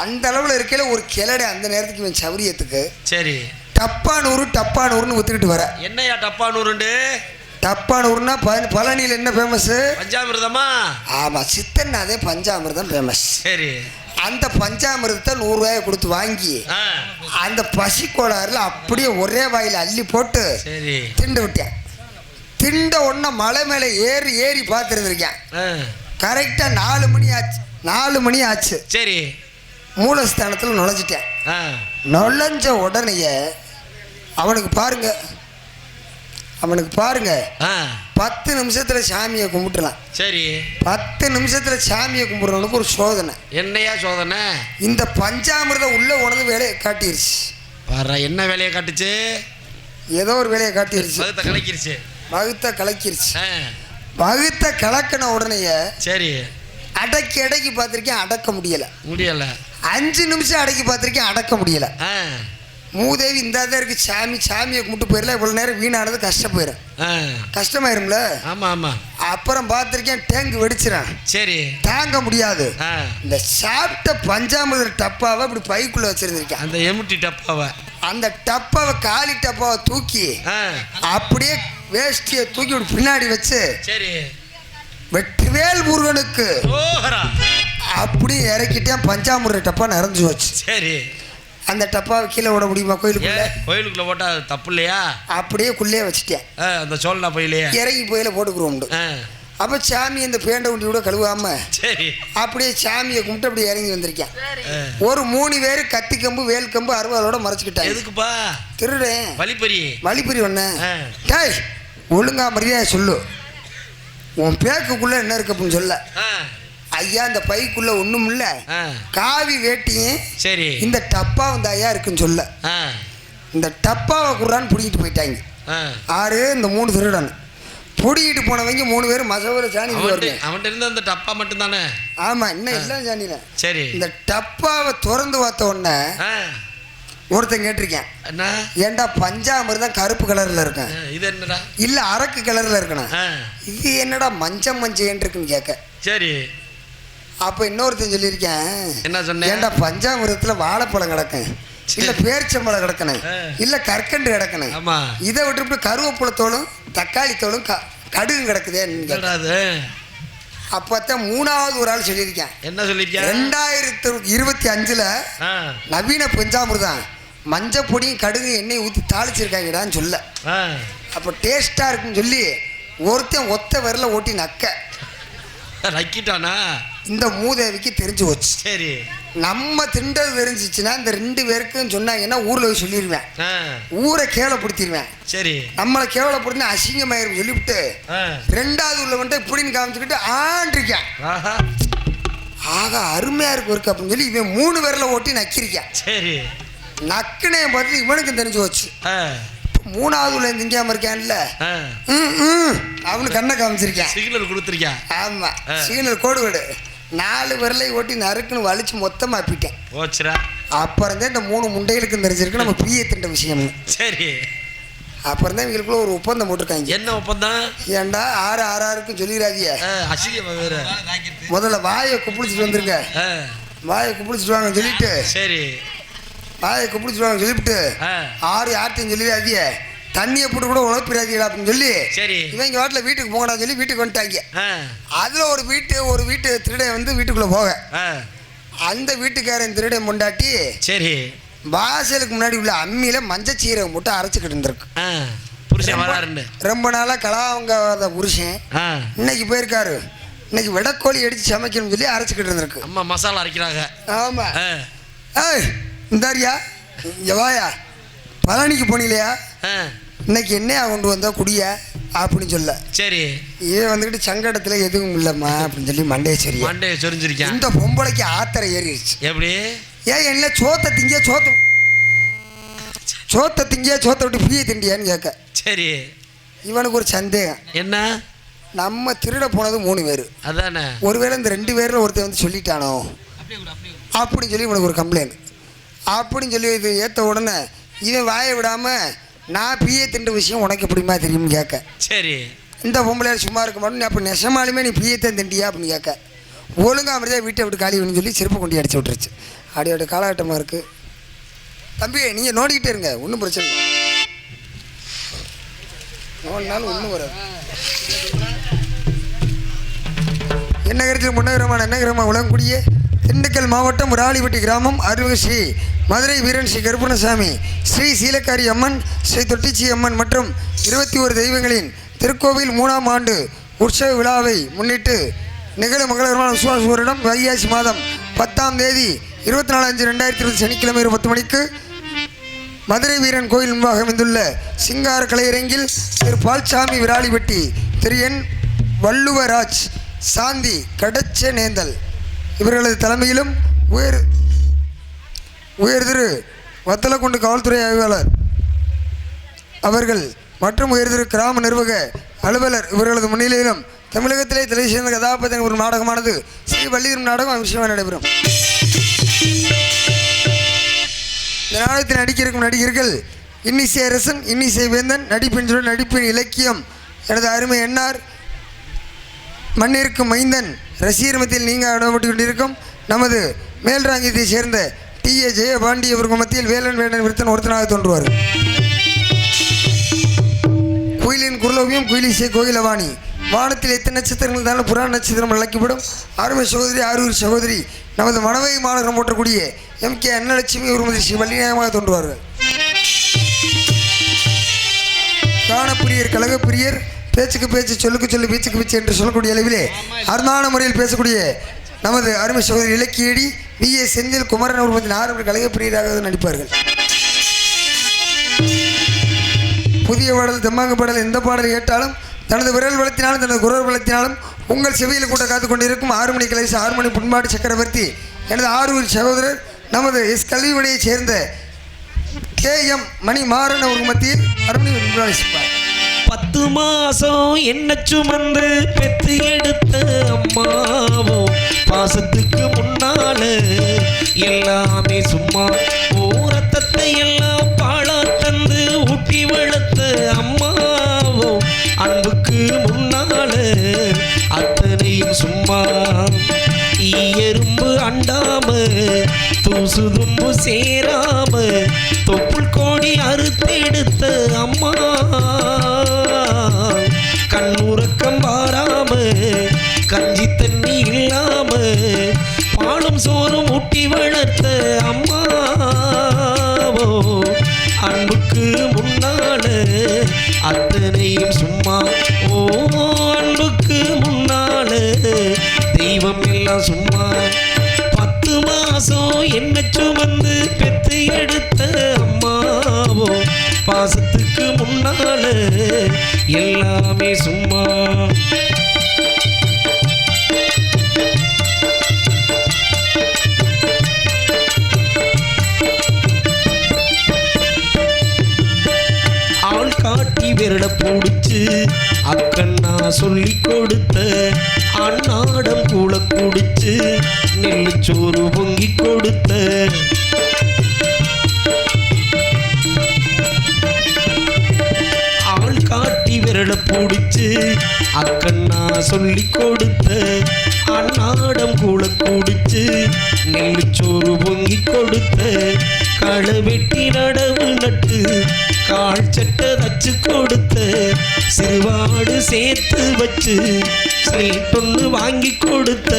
அந்த அளவுல இருக்கையில ஒரு கிளடை அந்த நேரத்துக்கு இவன் சௌரியத்துக்கு சரி டப்பானூர்னு ஒத்துக்கிட்டு வர என்னையா டப்பானூர்னா பழனியில் என்ன ஃபேமஸ் பஞ்சாமிர்தமா ஆமா சித்தன்னாதே பஞ்சாமிர்தம் ஃபேமஸ் சரி அந்த பஞ்சாமிர்தத்தை 100 ரூபாயை கொடுத்து வாங்கி அந்த பசி கோளாறுல அப்படியே ஒரே வாயில அள்ளி போட்டு திண்டு விட்டேன் திண்ட உடனே மலை மேலே ஏறி பார்த்துருந்துருக்கேன் கரெக்டா 4 மணி ஆச்சு சரி மூலஸ்தானத்தில் நுழைஞ்சிட்டேன் நுழைஞ்ச உடனேயே அவனுக்கு பாருங்க 10 நிமிஷத்துல சாமியை கும்பிட்டுலாம். சரி. 10 நிமிஷத்துல சாமியை கும்பிடுறவனுக்கு ஒரு சோதனை. என்னையா சோதனை? இந்த பஞ்சாமிர்தம் உள்ள உனது வேலையை காட்டிருச்சு. பாரு, என்ன வேலையை காட்டுச்சு? ஏதோ ஒரு வேலையை காட்டிருச்சு. வகுத்த கலக்கிருச்சு. வகுத்த கலக்கிருச்சு. வகுத்த கலக்கின உடனேயே சரி அடக்கி பார்த்திருக்கேன், அடக்க முடியல. 5 நிமிஷம் அடக்கி பார்த்திருக்கேன், அடக்க முடியல. மூதேவி இந்த இருக்கு சாமியை கும்பிட்டு போயிடல. இவ்வளவு நேரம் வீணானது கஷ்டம் போயிடும், கஷ்டமாயிரும்ல. ஆமா ஆமா. அப்புறம் பார்த்திருக்கேன் டேங்க் வெடிச்சிடான். சரி. தாங்க முடியாது. இந்த சாப்பிட்ட பஞ்சாமிர்த டப்பாவை இப்படி பைக்குள்ள வச்சிருந்திருக்கேன். அந்த எம்டி டப்பாவை, அந்த டப்பாவை காலி டப்பாவை தூக்கி அப்படியே வேஷ்டியை தூக்கி இப்படி பின்னாடி வச்சு சரி வெற்றிவேல் முருகனுக்கு அப்படி இறக்கிட்டேன். பஞ்சாமிர்த டப்பா நிறைஞ்சு வச்சு. சரி. அந்த டப்பாவை கீழே விட முடியுமா? கோயிலுக்குள்ள போட்டா தப்பு இல்லையா? அப்படியே குள்ளே வச்சுட்டேன். அந்த சோழனா போயிலையே இறங்கி போயில போட்டுக்குறோம். அப்ப சாமி இந்த பேண்டை உண்டி கூட கழுவாம சரி அப்படியே சாமியை கும்பிட்டு அப்படியே இறங்கி வந்திருக்கேன். ஒரு 3 பேர் கத்தி கம்பு வேல் கம்பு அருவாளோட மறைச்சுக்கிட்டாங்க. எதுக்குப்பா? திருடேன். வழிப்பறி ஒண்ணு. டேய், ஒழுங்கா மரியாதை சொல்லு, உன் பேக்குக்குள்ள என்ன இருக்கு அப்படின்னு சொல்ல. ஐயா, இந்த பைக்குள்ள ஒண்ணும் இல்ல, காவி வேட்டியும் சரி இந்த டப்பா வந்து ஐயா இருக்குன்னு சொல்ல. இந்த டப்பாவை குர்றான்னு பிடிக்கிட்டு போயிட்டாங்க. ஆறு இந்த 3 திருடன் பிடிக்கிட்டு போனவங்க 3 பேர் மசவர சாணி. அவன்கிட்ட இருந்த அந்த டப்பா மட்டும் தானே? ஆமா, இன்னும் எல்லாம் சாணியில. சரி. இந்த டப்பாவை திறந்து பார்த்த உடனே ஒருத்தன் கேட்டிருக்கேன், ஏன்டா பஞ்சாமிர்தம் கருப்பு கலர்ல இருக்கேன், இது என்னடா இல்ல அரக்கு கலர்ல இருக்கணும், இது என்னடா மஞ்சள் இருக்குன்னு கேட்க. சரி. அப்ப இன்னொருத்தன் சொல்லியிருக்கேன், என்ன சொன்ன, ஏன்டா பஞ்சாமிர்தத்துல வாழைப்பழம் கிடக்கும், இல்ல பேரிச்சம்பழம் கிடக்கணும், இல்ல கற்கண்டு கிடக்கணும், இதை விட்டு கருவேப்பிலத்தோளும் தக்காளி தோளும் கடுகு கிடக்குதே. அப்பத்தான் 3வது ஒரு ஆள் சொல்லியிருக்கேன். என்ன சொல்லியிருக்கேன்? 2025 நவீன பஞ்சாமிர்தம் மஞ்சள் பொடியும் கடுகு எண்ணெய் ஊற்றி தாளிச்சிருக்காங்கடான்னு சொல்ல. அப்போ டேஸ்டா இருக்குன்னு சொல்லி ஒருத்தன் ஒத்த விரல ஓட்டி நக்கிட்டானா. இந்த மூதேவிக்கு தெரிஞ்சு போச்சு. சரி, நம்ம திண்டது தெரிஞ்சிச்சுன்னா இந்த 2 பேருக்கும் சொன்னாங்கன்னா ஊர்ல போய் சொல்லிடுவேன், ஊரை கேவலப்படுத்திடுவேன். சரி, நம்மளை கேவலப்படுத்தினா அசிங்கமாயிரும் சொல்லிவிட்டு 2வது உள்ள வந்துட்டு இப்படின்னு காமிச்சுக்கிட்டு ஆண்டிருக்கேன். ஆக அருமையா இருக்கு இருக்கு அப்படின்னு சொல்லி இவன் 3 பேர்ல ஓட்டி நக்கிருக்கான். சரி, நக்குனே பார்த்து இவனுக்கு தெரிஞ்சு போச்சு. 3வது உள்ள திங்காம இருக்கான்ல, அவனு கண்ணை காமிச்சிருக்கேன், சிக்னல் கொடுத்துருக்கேன். ஆமா, சிக்னல் கோடு விடு. 4 விரலை ஓட்டி நறுக்குன்னு வலிச்சு மொத்தமா அப்பிட்டேன். அப்புறம் தான் இந்த 3 முண்டைகளுக்கும் தெரிஞ்சிருக்கு நம்ம பிரிய திண்ட விஷயம். சரி, அப்புறம் தான் இவங்களுக்குள்ள ஒரு ஒப்பந்தம் போட்டிருக்காங்க. என்ன ஒப்பந்தம்? ஏண்டா 6 சொல்லிடாதிய, முதல்ல வாயை குப்பிடிச்சிட்டு வந்துருங்க, வாயை குப்பிடிச்சிட்டு வாங்க சொல்லிட்டு. சரி, வாயை குப்பிடிச்சிட்டு வாங்க சொல்லிவிட்டு 6 யார்ட்டையும் சொல்லிடாதிய, தண்ணியை போட்டு கூட உழப்பிடாதீங்களா அப்படின்னு சொல்லி. சரி, இவங்க வாட்டில் வீட்டுக்கு போகடா சொல்லி வீட்டுக்கு வந்துட்டாங்க. அதில் ஒரு வீட்டு திருடை வந்து வீட்டுக்குள்ளே போக, அந்த வீட்டுக்காரன் திருடை முண்டாட்டி சரி வாசலுக்கு முன்னாடி உள்ள அம்மியில மஞ்சள் சீரகம் போட்டு அரைச்சிக்கிட்டு இருந்திருக்கு. ரொம்ப நாளாக கலாவங்க புருஷன் இன்னைக்கு போயிருக்காரு, இன்னைக்கு வெடக்கோழி அடித்து சமைக்கணும்னு சொல்லி அரைச்சிக்கிட்டு இருந்திருக்கு. அம்மா மசாலா அரைக்கிறாங்க. ஆமாம். ஏய் இந்தாரியா, இங்கே வாயா, பழனிக்கு போனீங்களா, இன்னைக்கு என்னையா கொண்டு வந்தா குடிய அப்படின்னு சொல்ல. சரி, இவன் வந்துக்கிட்டு சங்கடத்துல எதுவும் இல்லம்மா அப்படின்னு சொல்லி மண்டையை சொரிஞ்சிருக்கேன். இந்த பொம்பளைக்கு ஆத்திர ஏறிடுச்சு. எப்படி? ஏன் என்ன சோத்தை விட்டு பிரிய திண்டியான்னு கேட்க. சரி, இவனுக்கு ஒரு சந்தேகம். என்ன? நம்ம திருட போனது 3 பேர் அதானே, ஒருவேளை இந்த 2 பேர்ல ஒருத்தர் வந்து சொல்லிட்டானோ அப்படின்னு சொல்லி இவனுக்கு ஒரு கம்ப்ளைண்ட். அப்படின்னு சொல்லி இது ஏற்ற உடனே இவன் வாயை விடாம, நான் பிஏ திண்ட விஷயம் உனக்கு எப்படிமா தெரியும்னு கேட்க. சரி, இந்த பொம்பளையார் சும்மா இருக்க மாட்டோம், அப்போ நெசமாலுமே நீ பிஏ தான் திண்டியா அப்படின்னு கேட்க. ஒழுங்கா அப்படிதான் வீட்டை விட்டு காலி வேணும்னு சொல்லி செருப்பு கொண்டு அடிச்சு விட்டுருச்சு. அப்படியோட காலகட்டமாக இருக்கு. தம்பி நீங்கள் நோண்டிக்கிட்டே இருங்க, ஒன்றும் பிரச்சனை இல்லை, நோண்டினாலும் ஒன்றும் வராது. என்ன கருத்தில் முன்னகரமான என்னகிரமா உலகக்கூடிய திண்டுக்கல் மாவட்டம் ராளிப்பட்டி கிராமம் அருள்மிகு ஸ்ரீ மதுரை வீரன் ஸ்ரீ கருப்பணசாமி, ஸ்ரீ சீலக்காரி அம்மன், ஸ்ரீ தொட்டிச்சி அம்மன் மற்றும் 21 தெய்வங்களின் திருக்கோவில் 3ஆம் ஆண்டு உற்சவ விழாவை முன்னிட்டு நிகழும் மங்களகரமான விசுவாச வருடம் வைகாசி மாதம் 10ஆம் தேதி 24/5/2020 சனிக்கிழமை 10 மணிக்கு மதுரை வீரன் கோயில் முன்பாக அமைந்துள்ள சிங்கார கலையரங்கில் திரு பால்சாமி விராலிப்பட்டி, திரு என் வள்ளுவராஜ், சாந்தி கடச்சநேந்தல் இவர்களது தலைமையிலும் உயர் திரு வத்தலக்குண்டு காவல்துறை ஆய்வாளர் அவர்கள் மற்றும் உயர் திரு கிராம நிர்வாக அலுவலர் இவர்களது முன்னிலையிலும் தமிழகத்திலே தலை சேர்ந்த கதாபாத்திரம் ஒரு நாடகமானது ஸ்ரீ வள்ளிதரும் நாடகம் விஷயமாக நடைபெறும். இந்த நாடகத்தில் நடிக்க இருக்கும் நடிகர்கள் இன்னிசை அரசன், இன்னிசை வேந்தன், நடிப்பின் சுடர், நடிப்பின் இலக்கியம் எனது அருமை எண்ணார், மண்ணிற்கும் மைந்தன், ரசிகர்மத்தில் நீங்கள் இடப்பட்டு கொண்டிருக்கும் நமது மேல்ராங்கியத்தை சேர்ந்த டி.ஏ. ஜெயபாண்டி அவர்கள் மத்தியில் வேலன் வேடன் விருத்தன் ஒருத்தனாக தோன்றுவார். குயிலின் குரலோவியம் குயிலிசை கோயிலவாணி. வானத்தில் எத்தனை நட்சத்திரங்கள் இருந்தாலும் புறாண நட்சத்திரம் அழைக்கப்படும் அருமை சகோதரி ஆரூர் சகோதரி நமது மனவை மாநகரம் போற்றக்கூடிய எம்.கே. அன்னலட்சுமி ஒருமதி ஸ்ரீ வள்ளிநாயகமாக தோன்றுவார்கள். காணப்பிரியர், கழகப்பிரியர், பேச்சுக்கு பேச்சு, சொல்லுக்கு சொல்லு, பேச்சுக்கு பேச்சு என்று சொல்லக்கூடிய அளவிலே அருமையான முறையில் பேசக்கூடிய நமது அருமை சகோதரி இலக்கியடி B.A. செந்தில் குமரன் ஒருமதி நாறு கழகப்பிரியராக நடிப்பார்கள். புதிய பாடல், தெம்மாங்கு பாடல், எந்த பாடலை கேட்டாலும் தனது விரல் வளத்தினாலும் தனது குரல் வளத்தினாலும் உங்கள் செவியில் கூட காத்து கொண்டிருக்கும் 6 மணி கலைசி 6 மணி புண்பாடு சக்கரவர்த்தி எனது ஆரூர் சகோதரர் நமது எஸ் கல்விவடையைச் சேர்ந்த K.M. மணி மாறன் அவர்கள் மத்தியில் அருமணி விமர்சிப்பார். 10 மாசம் என்ன சுமந்து பெத்து எடுத்த அம்மாவோ பாசத்துக்கு முன்னால எல்லாமே சும்மா ரத்தத்தை எல்லாம் பாழா தந்து ஊட்டி வளர்த்த அம்மாவோ அன்புக்கு முன்னால அத்தனையும் சும்மா எறும்பு அண்டாம தூசு தும்பு சேராம தொப்புள் கோடி அறுத்தெடுத்த அம்மா கண்ணுறக்கம் வாராம கஞ்சி தண்ணி இல்லாம பாலும் சோறும் ஊட்டி வளர்த்த அம்மாவோ அன்புக்கு முன்னால அத்தனையும் சும்மா அன்புக்கு முன்னால தெய்வம் எல்லாம் சும்மா 10 மாசம் என்ன சுமந்து பெத்து எடுத்த அம்மாவோ பாசத்துக்கு முன்னால எல்லாமே சும்மா. ஆள் காட்டி விரட போடுச்சு அக்கண்ணா சொல்லி கொடுத்த அன்னாடம் கூட குடிச்சு நெல்லுச்சோறு பொங்கி கொடுத்த ஆள் காட்டி விரட போடுச்சு அக்கண்ணா சொல்லி கொடுத்த அன்னாடம் கூட குடிச்சு நெல்லுச்சோறு பொங்கி கொடுத்த களை வெட்டி நடவு நட்டு கால் சட்டை தச்சு கொடுத்த சிறுவாடு சேர்த்து வச்சு ஸ்லேட்டொன்னு வாங்கி கொடுத்த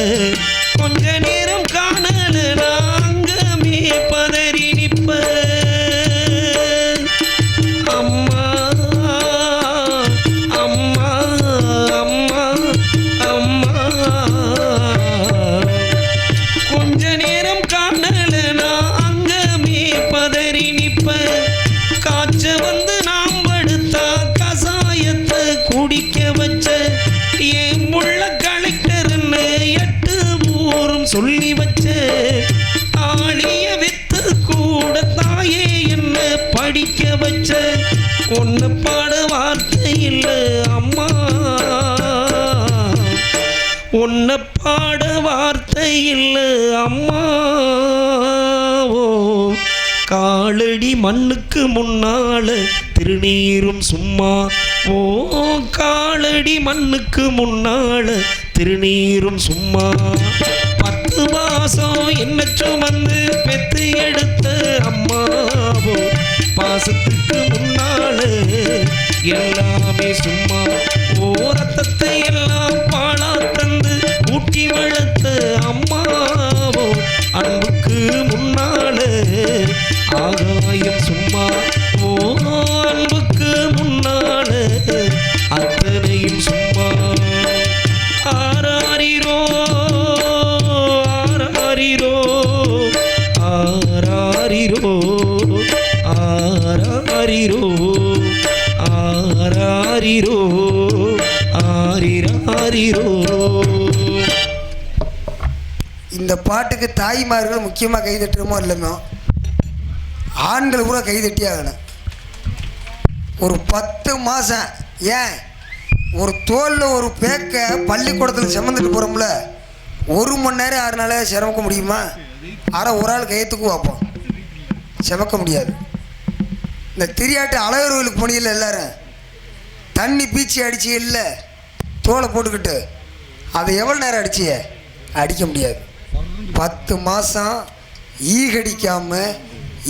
கொஞ்ச நேரம் காணல நாங்கமே பதறி நிப்ப அம்மா அம்மா அம்மா அம்மா கொஞ்ச நேரம் காணல நாங்கமே பதறி நிப்ப காய்ச்ச வந்து நாம் படுத்தா கசாயத்தை குடிக்க வச்ச ஏன் முள்ள கலெக்டர்னு 8 ஊரும் சொல்லி வச்ச ஆளிய வித்து கூட தாயே என்ன படிக்க வச்ச ஒன்னு பாட வார்த்தை இல்ல அம்மா ஒன்ன பாட வார்த்தை இல்ல அம்மா காலடி மண்ணுக்கு முன்னால திருநீரும் சும்மா காலடி மண்ணுக்கு முன்னால திருநீரும் சும்மா 10 மாசம் என்ன சுமந்து பெத்து எடுத்த அம்மாவோ பாசத்துக்கு முன்னால எல்லாமே சும்மா ரத்தத்தை எல்லாம் பாழா தந்து ஊட்டி வளர்த்த அம்மாவோ அன்புக்கு முன்னால ஆகாயம் சும்மா அன்புக்கு முன்னால அத்தனையும் சும்மா ஆராரிரோ ஆராரிரோ ஆராரிரோ ஆ ஆரிராரிரோ ஆராரிரோ ஆரிராரிரோ. இந்த பாட்டுக்கு தாய்மார்கள் முக்கியமாக கை தட்டுறமோ இல்லைமோ, ஆண்கள் கூட கை தட்டி ஆகணும். ஒரு 10 மாதம் ஏன் ஒரு தோலில் ஒரு பேக்க பள்ளிக்கூடத்தில் சுமந்துட்டு போகிறோம்ல, 1 மணி நேரம் 6 நாளாக சிரமக்க முடியுமா? ஒரு ஆள் கையத்துக்கு வைப்போம், சுமக்க முடியாது. இந்த திரியாட்டு அழகர்களுக்கு போனியில் எல்லோரும் தண்ணி பீச்சி அடிச்சு இல்லை தோலை போட்டுக்கிட்டு, அதை எவ்வளோ நேரம் அடிச்சிய? அடிக்க முடியாது. 10 மாதம் ஈ கடிக்காமல்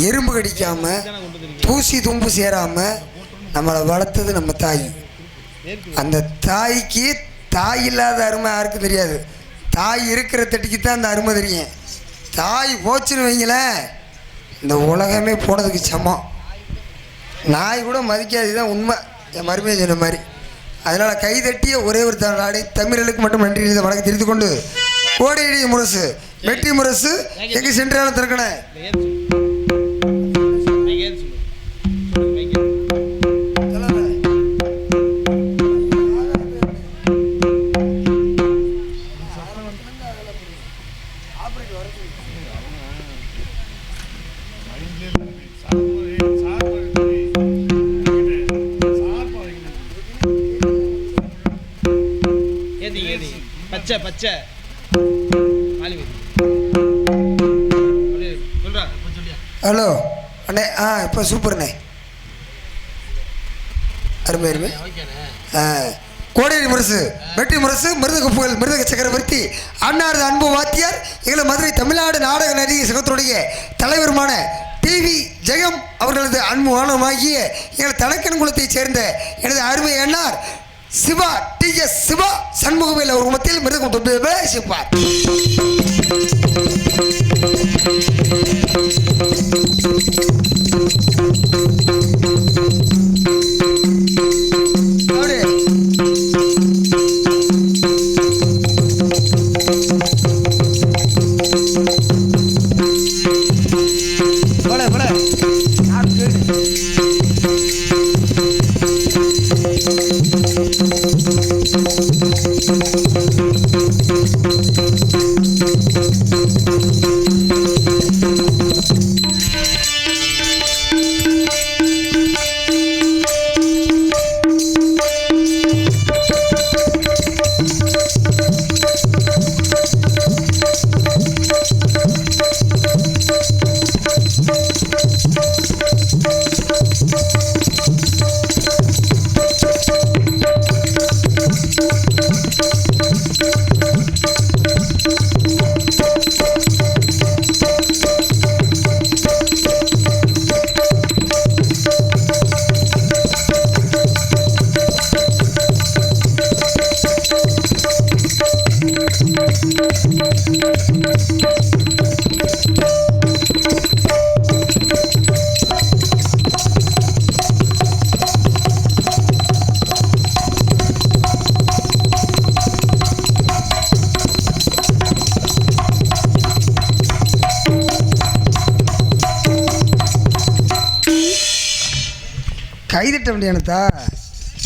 எறும்பு கடிக்காமல் தூசி தும்பு சேராமல் நம்மளை வளர்த்தது நம்ம தாய். அந்த தாய்க்கு தாய் இல்லாத அருமை யாருக்கும் தெரியாது. தாய் இருக்கிற தட்டிக்கு தான் அந்த அருமை தெரியும். தாய் போச்சுன்னு வைங்களேன், இந்த உலகமே போனதுக்கு சமம். நாய் கூட மதிக்காது, தான் உண்மை. என் மருமையை சொன்ன மாதிரி. அதனால் கைதட்டிய ஒரே ஒரு நாடு தமிழர்களுக்கு மட்டும் நன்றி இதை வணக்கம் தெரிந்து கொண்டு, கோடையடி முரசு வெற்றி முரசு எங்கே சென்றாலும் திறக்கணும். பச்சை பச்சை ஹலோ அண்ணே. இப்போ சூப்பர்ண்ணே, அருமை அருமை. கோடையடி முரசு வெற்றி முரசு மிருதக புகழ் மிருதக சக்கரவர்த்தி அன்னாரது அன்பு வாத்தியார் எங்களை மதுரை தமிழ்நாடு நாடக நடிகை சங்கத்துடைய தலைவருமான டிவி ஜெயம் அவர்களது அன்பு வானமாகிய எங்கள் தனக்கன் குலத்தைச் சேர்ந்த எனது அருமை அண்ணார் சிவா TS சிவா சண்முகவேல் அவர் மத்தியில் மிருதகம் தொட்டு பேசிப்பார். கைதட்ட முடியானத்தா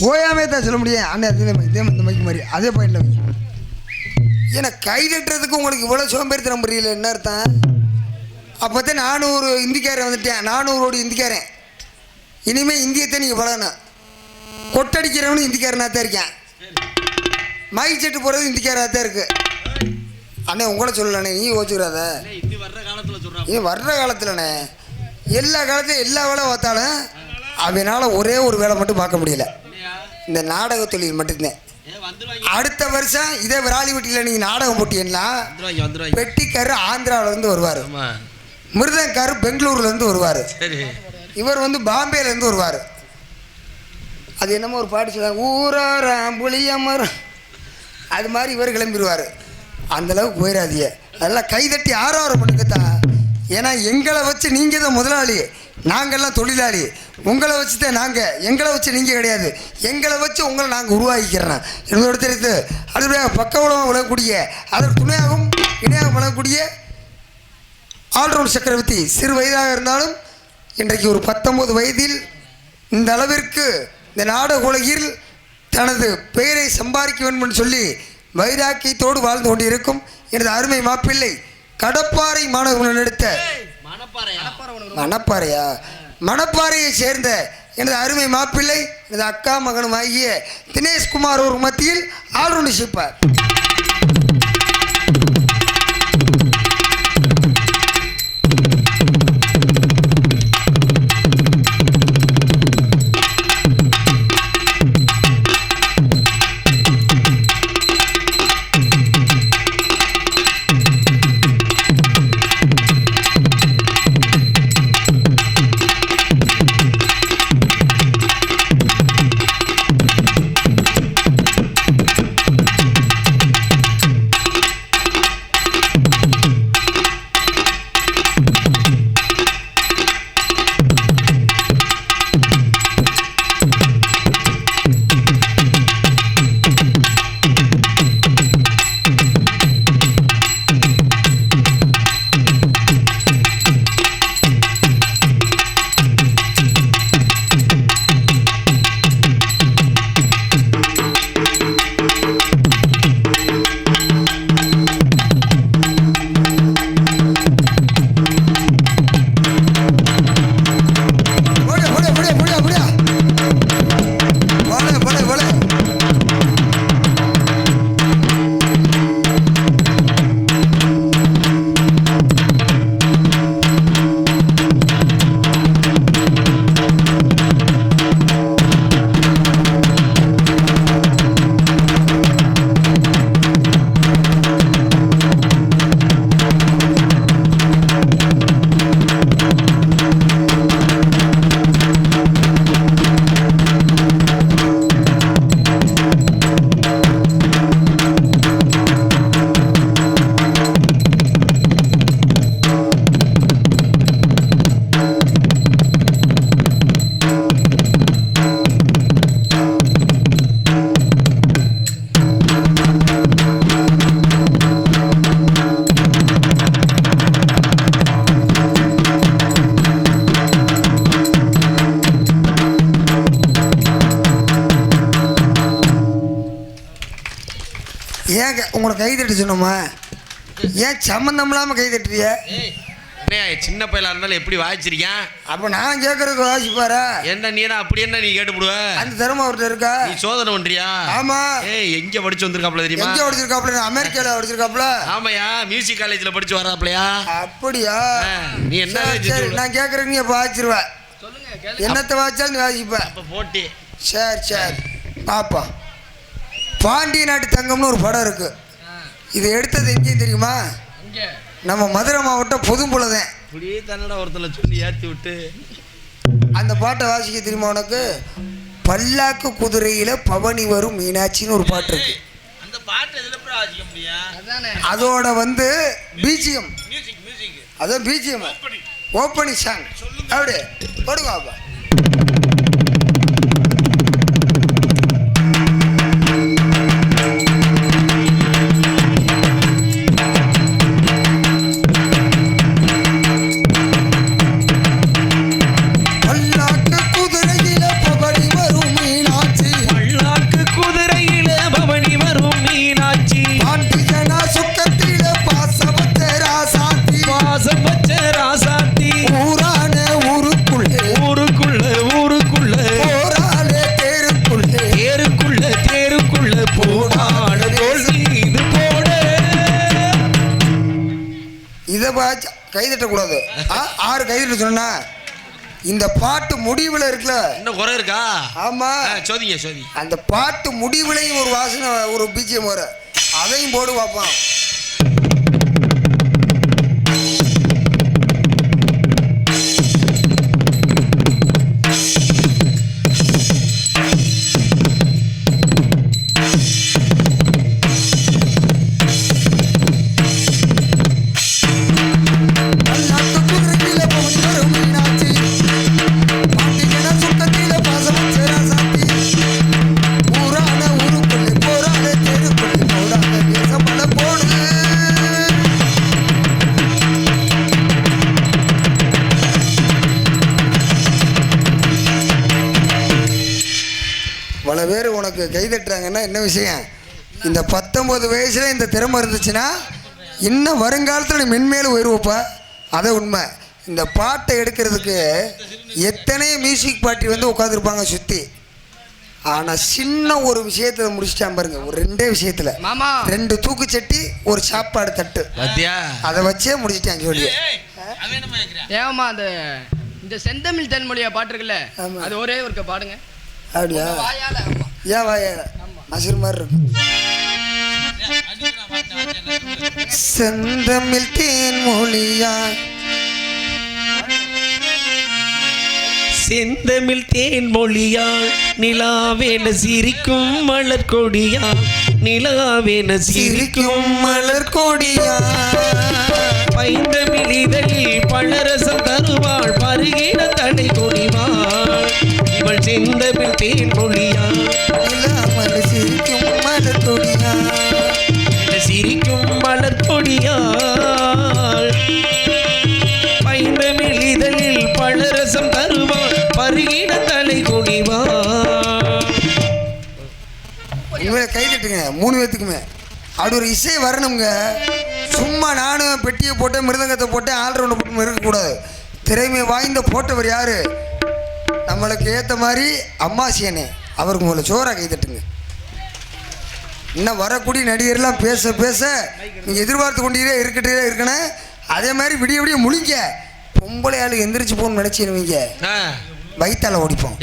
ஓயாமே தான் சொல்ல முடியும். அண்ணன் இதே இந்த மைக்கு மாதிரி அதே பாயிண்ட்ல ஏன்னா கைதட்டுறதுக்கு உங்களுக்கு இவ்வளோ சோம்பேறித்தனம் புரியல என்ன அர்த்தம்? அப்போ தான் 400 இந்திக்காரன் வந்துட்டேன், 400 இந்திக்காரன். இனிமேல் இந்தியத்தை நீங்கள் பழகணும். கொட்டடிக்கிறவனு இந்திக்காரனாக தான் இருக்கேன், மைக் செட்டு போகிறது இந்திக்காராக தான் இருக்குது. அண்ணே உங்களை சொல்லலண்ணே, நீ ஓச்சுக்கிறாத. நீ வர்ற காலத்தில்ண்ணே எல்லா காலத்தையும் எல்லா வேலை பார்த்தாலும் அவனால் ஒரே ஒரு வேலை மட்டும் பார்க்க முடியல, இந்த நாடக தொழில் மட்டும்தான். அடுத்த வருஷம் இதே விராலிவட்டியில் நீங்கள் நாடகம் போட்டீங்கன்னா பெட்டிக்காரர் ஆந்திராவிலேருந்து வருவார், மிருதங்கார் பெங்களூர்லேருந்து வருவார், இவர் வந்து பாம்பேலேருந்து வருவார். அது என்னமோ ஒரு பாட்டு சொல்லுவாங்க, ஊராரம் புளியமரம், அது மாதிரி இவர் கிளம்பிடுவார். அந்தளவுக்கு போயிடாதீங்க. அதெல்லாம் கைதட்டி ஆரவாரம் பண்ணுங்கத்தான். ஏன்னா எங்களை வச்சு நீங்கள் தான் முதலாளி, நாங்கள்லாம் தொழிலாளி. உங்களை வச்சு தான் நாங்கள், எங்களை வச்சு நீங்கள் கிடையாது. எங்களை வச்சு உங்களை நாங்கள் உருவாக்கிக்கிறோம் என்னோட தெரிவித்து அதுபடியாக பக்கவளமாக விளங்கக்கூடிய அதற்கு துணையாகவும் இணையாக விளங்கக்கூடிய ஆல்ரவுண்ட் சக்கரவர்த்தி சிறு வயதாக இருந்தாலும் இன்றைக்கு ஒரு 19 வயதில் இந்த அளவிற்கு இந்த நாடக உலகில் தனது பெயரை சம்பாதிக்க வேண்டும் என்று சொல்லி வைராக்கியத்தோடு வாழ்ந்து கொண்டிருக்கும் எனது அருமை மாப்பிள்ளை கடப்பாறை மாணவர்கள் எடுத்த மணப்பாறையை சேர்ந்த எனது அருமை மாப்பிள்ளை எனது அக்கா மகனும் ஆகிய தினேஷ்குமார் ஒரு மத்தியில் ஆளுநர் சிப்பார். ஏன் உங்களை கை தட்டு சொன்னோமா? ஏன் சம்மந்தம் இல்லாமல் கை தட்டுறிய? சின்ன பையலா இருந்தாலும் எப்படி வாய்ச்சிருக்கேன்? அப்போ நான் கேட்கறதுக்கு வாசிப்பாரா? என்ன நீ அப்படி என்ன நீ கேட்டுப்படுவ? அந்த திறமை அவர்கிட்ட இருக்கா? நீ சோதனை பண்றியா? ஆமா. எங்க படிச்சு வந்திருக்காப்ல தெரியுமா? எங்க படிச்சிருக்காப்ல? அமெரிக்கால படிச்சிருக்காப்ல. ஆமாயா, மியூசிக் காலேஜ்ல படிச்சு வராப்லையா? அப்படியா? நீ என்ன? சரி, நான் கேட்கறேன், நீ வாசிச்சிருவ. என்னத்தை வாய்ச்சாலும் நீ வாசிப்ப. அப்ப போட்டி. சரி பாப்பா. பாண்டிய நாட்டு தங்கம்னு ஒரு படம் இருக்கு. இது எடுத்தது எங்கேயும் தெரியுமா? நம்ம மதுரை மாவட்டம் பொதும்புலதான். இப்படியே தன்னடா ஒருத்தல சொல்லி ஏற்றி விட்டு அந்த பாட்டை வாசிக்க தெரியுமா உனக்கு? பல்லாக்கு குதிரையில பவனி வரும் மீனாட்சின்னு ஒரு பாட்டு இருக்கு. அந்த பாட்டு எதுல வாசிக்க முடியும்? அதோட வந்து பிஜிஎம், அதான் பிஜிஎம் ஓப்பனிங் சாங். அப்படியே போடுங்க பாப்பா. கைதட்டக்கூடாது. 6 கைதட்ட சொன்னா இந்த பாட்டு முடிவுல இருக்குல்ல, இன்னும் குறை இருக்கா? ஆமா, சோதி. அந்த பாட்டு முடிவுலையும் ஒரு வாசனை, ஒரு பிஜிஎம் வர, அதையும் போடு பார்ப்போம். போடு ஆனால் என்ன விஷயம், இந்த 19 வயசில் இந்த திறமை இருந்துச்சுன்னா இன்னும் வருங்காலத்தில் நீ மென்மேலும் உயர்வப்பா. அதை உண்மை. இந்த பாட்டை எடுக்கிறதுக்கு எத்தனை மியூசிக் பார்ட்டி வந்து உட்காந்துருப்பாங்க சுற்றி. ஆனால் சின்ன ஒரு விஷயத்தை முடிச்சிட்டான் பாருங்க. ஒரு 2 விஷயத்தில் 2 தூக்குச்சட்டி ஒரு சாப்பாடு தட்டு அதை வச்சே முடிச்சிட்டான் சொல்லி. ஏமா அந்த இந்த செந்தமிழ் தென்மொழியா பாட்டு இருக்குல்ல, அது ஒரே ஒரு பாடுங்க. அப்படியா? ஏன் வாயால நசிர் மாதிரி இருக்கும். செந்தமிழ் தேன்மொழியா செந்தமிழ் தேன்மொழியாள் நிலாவேன சிரிக்கும் மலர் கொடியா, நிலாவேன சிரிக்கும் மலர் கொடியா, பைந்தமிழ் இதழில் பழரசம் தருவாள் பருகின தடை கொடிவாள், இவள் செந்தமிழ் தேன்மொழியா நிலாமல் சிரிக்கும் மலர் கொடியா, சிரிக்கும் மலர் கொடியாள், பைந்தமிழ் இதழில் பழரசம் தருவாள் பருகின தலை கொடிவா. கை தட்டுங்க 3 பேத்துக்குமே. அப்படி ஒரு இசை வரணுங்க. சும்மா நானும் பெட்டியை போட்டேன், மிருதங்கத்தை போட்டேன், ஆல்ரவுண்டை போட்டு இருக்கக்கூடாது. திறமை வாய்ந்த போட்டவர் யாரு? நம்மளுக்கு ஏற்ற மாதிரி அம்மாசியனே. அவருக்கு முதல்ல சோறா கை தட்டுங்க. இன்னும் வரக்கூடிய நடிகர்லாம் பேச பேச நீங்கள் எதிர்பார்த்து கொண்டே இருக்கணும். அதே மாதிரி விடிய விடிய முழிங்க. பொம்பளை ஆளு எந்திரிச்சு போகணும்னு நினச்சிருவீங்க, வயிற்றால ஓடிப்போம்.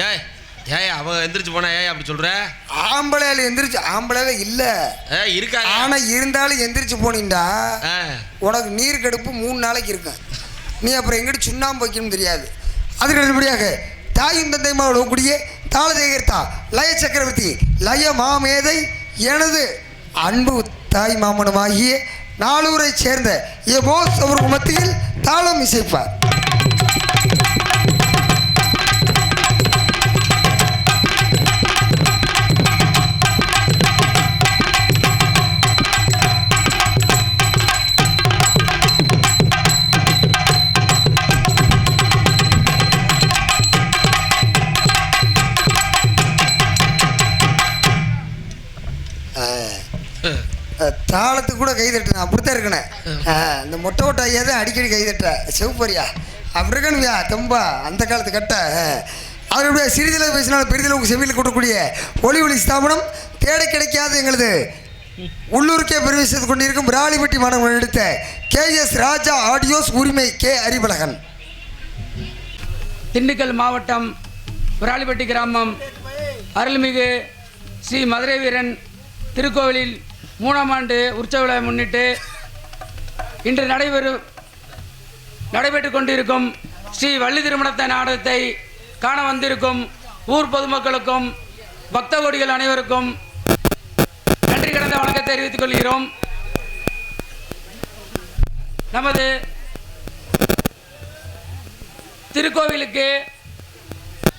அவ எந்திரிச்சு போனா அப்படி சொல்ற? ஆம்பளை ஆளு எந்திரிச்சு, ஆம்பளை இல்லை இருக்கா, ஆனால் இருந்தாலும் எந்திரிச்சு போனீண்டா உனக்கு நீர் கடுப்பு 3 நாளைக்கு இருக்கும். நீ அப்புறம் எங்கிட்ட சுண்ணாம்பு வைக்கணும்னு தெரியாது. அதுக்கு நல்லபடியாக தாயும் தந்தையுமா கூடிய தாள சேகர்த்தா லய சக்கரவர்த்தி லய மாமேதை எனது அன்பு தாய் மாமனுமாகிய நாளூரை சேர்ந்த எபோஸ் அவருக்கு மத்தியில் தாளம் இசைப்பார். தாளத்துக்கு கூட கை தட்டுறேன், அப்படித்தான் இருக்கணும். இந்த மொட்டை ஓட்ட ஐயா தான் அடிக்கடி கை தட்ட செவப்பரியா அப்படி இருக்கணும்யா தெம்பா அந்த காலத்து கட்ட. அவருடைய சிறிதளவு பேசினாலும் பெரிதளவுக்கு செவியில் கொடுக்கக்கூடிய ஒளி ஸ்தாபனம் தேட கிடைக்காத எங்களது உள்ளூருக்கே பிரவேசித்து கொண்டிருக்கும் விராலிப்பட்டி மாணவர்கள் எடுத்த KS ராஜா ஆடியோஸ் உரிமை K அறிவழகன். திண்டுக்கல் மாவட்டம் விராலிப்பட்டி கிராமம் அருள்மிகு ஸ்ரீ மதுரை வீரன் திருக்கோவிலில் 3ஆம் ஆண்டு உற்சவ விழாவை முன்னிட்டு இன்று நடைபெற்று கொண்டிருக்கும் ஸ்ரீ வள்ளி திருமணத்தை நாடகத்தை காண வந்திருக்கும் ஊர் பொதுமக்களுக்கும் பக்த கோடிகள் அனைவருக்கும் நன்றி கடந்த வணக்கத்தை தெரிவித்துக் கொள்கிறோம். நமது திருக்கோவிலுக்கு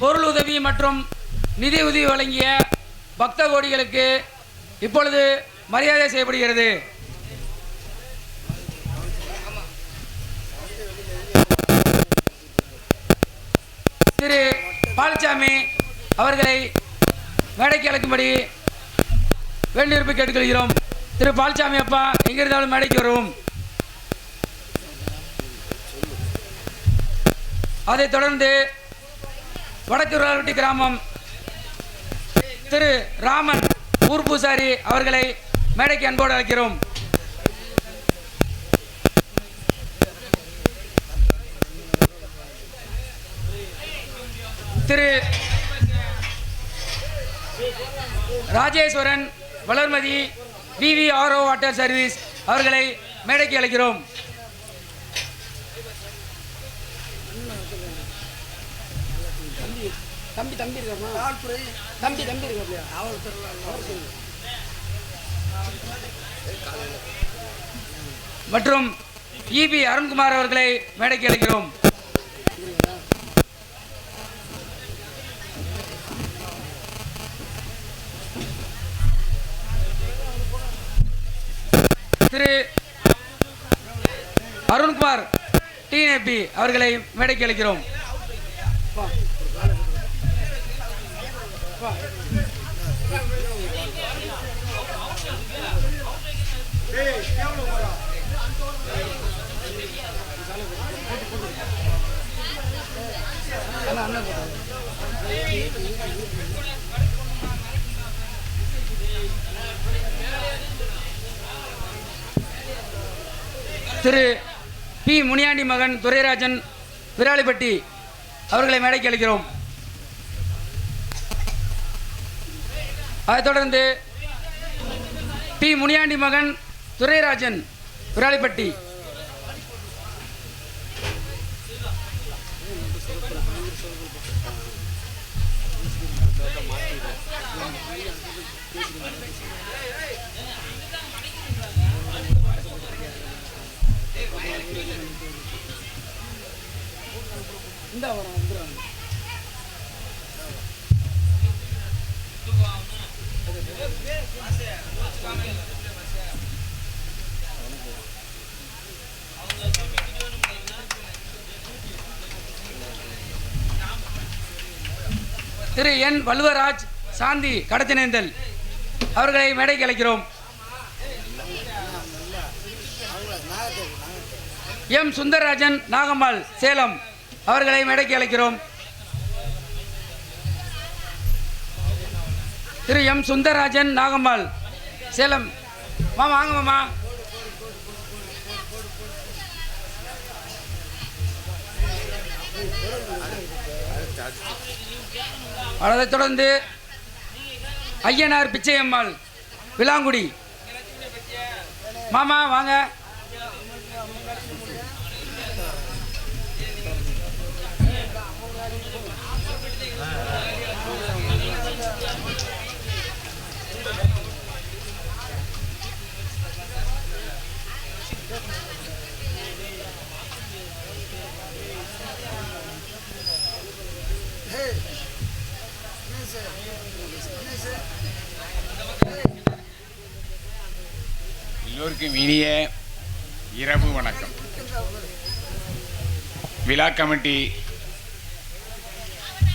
பொருள் உதவி மற்றும் நிதி உதவி வழங்கிய பக்த கோடிகளுக்கு இப்பொழுது மரியாதை செய்யப்படுகிறது. திரு பாலசாமி அவர்களை மேடைக்கு அழைக்கும்படி வேண்டியிருப்பு கேட்டுக்கொள்கிறோம். திரு பாலசாமி அப்பா எங்கிருந்தாலும் மேடைக்கு வருவோம். அதைத் தொடர்ந்து வடக்கு விராலிப்பட்டி கிராமம் திரு ராமன் ஊர் பூசாரி அவர்களை மேடைக்கு அன்போடு அழைக்கிறோம். திரு Rajeswaran Valarmathi VVRO water service அவர்களை மேடைக்கு அழைக்கிறோம். மற்றும் EB அருண்குமார் அவர்களை மேடைக்கு அழைக்கிறோம். திரு அருண்குமார் TNP அவர்களை மேடைக்கு அழைக்கிறோம். திரு பி முனியாண்டி மகன் துரைராஜன் விராலிப்பட்டி அவர்களை மேடைக்கு அளிக்கிறோம். அதைத் தொடர்ந்து பி முனியாண்டி மகன் துரைராஜன் விராலிப்பட்டி திரு என் வல்வராஜ் சாந்தி கடத்தினேந்தல் அவர்களை மேடைக்கு அழைக்கிறோம். எம் சுந்தரராஜன் நாகம்மாள் சேலம் அவர்களை மேடைக்கு அழைக்கிறோம். திரு எம் சுந்தரராஜன் நாகம்மாள் சேலம் மாமா வாங்க மாமா. அதைத் தொடர்ந்து ஐயனார் பிச்சையம்மாள் விலாங்குடி மாமா வாங்க. எல்லோருக்கும் இனிய இரவு வணக்கம். விழா கமிட்டி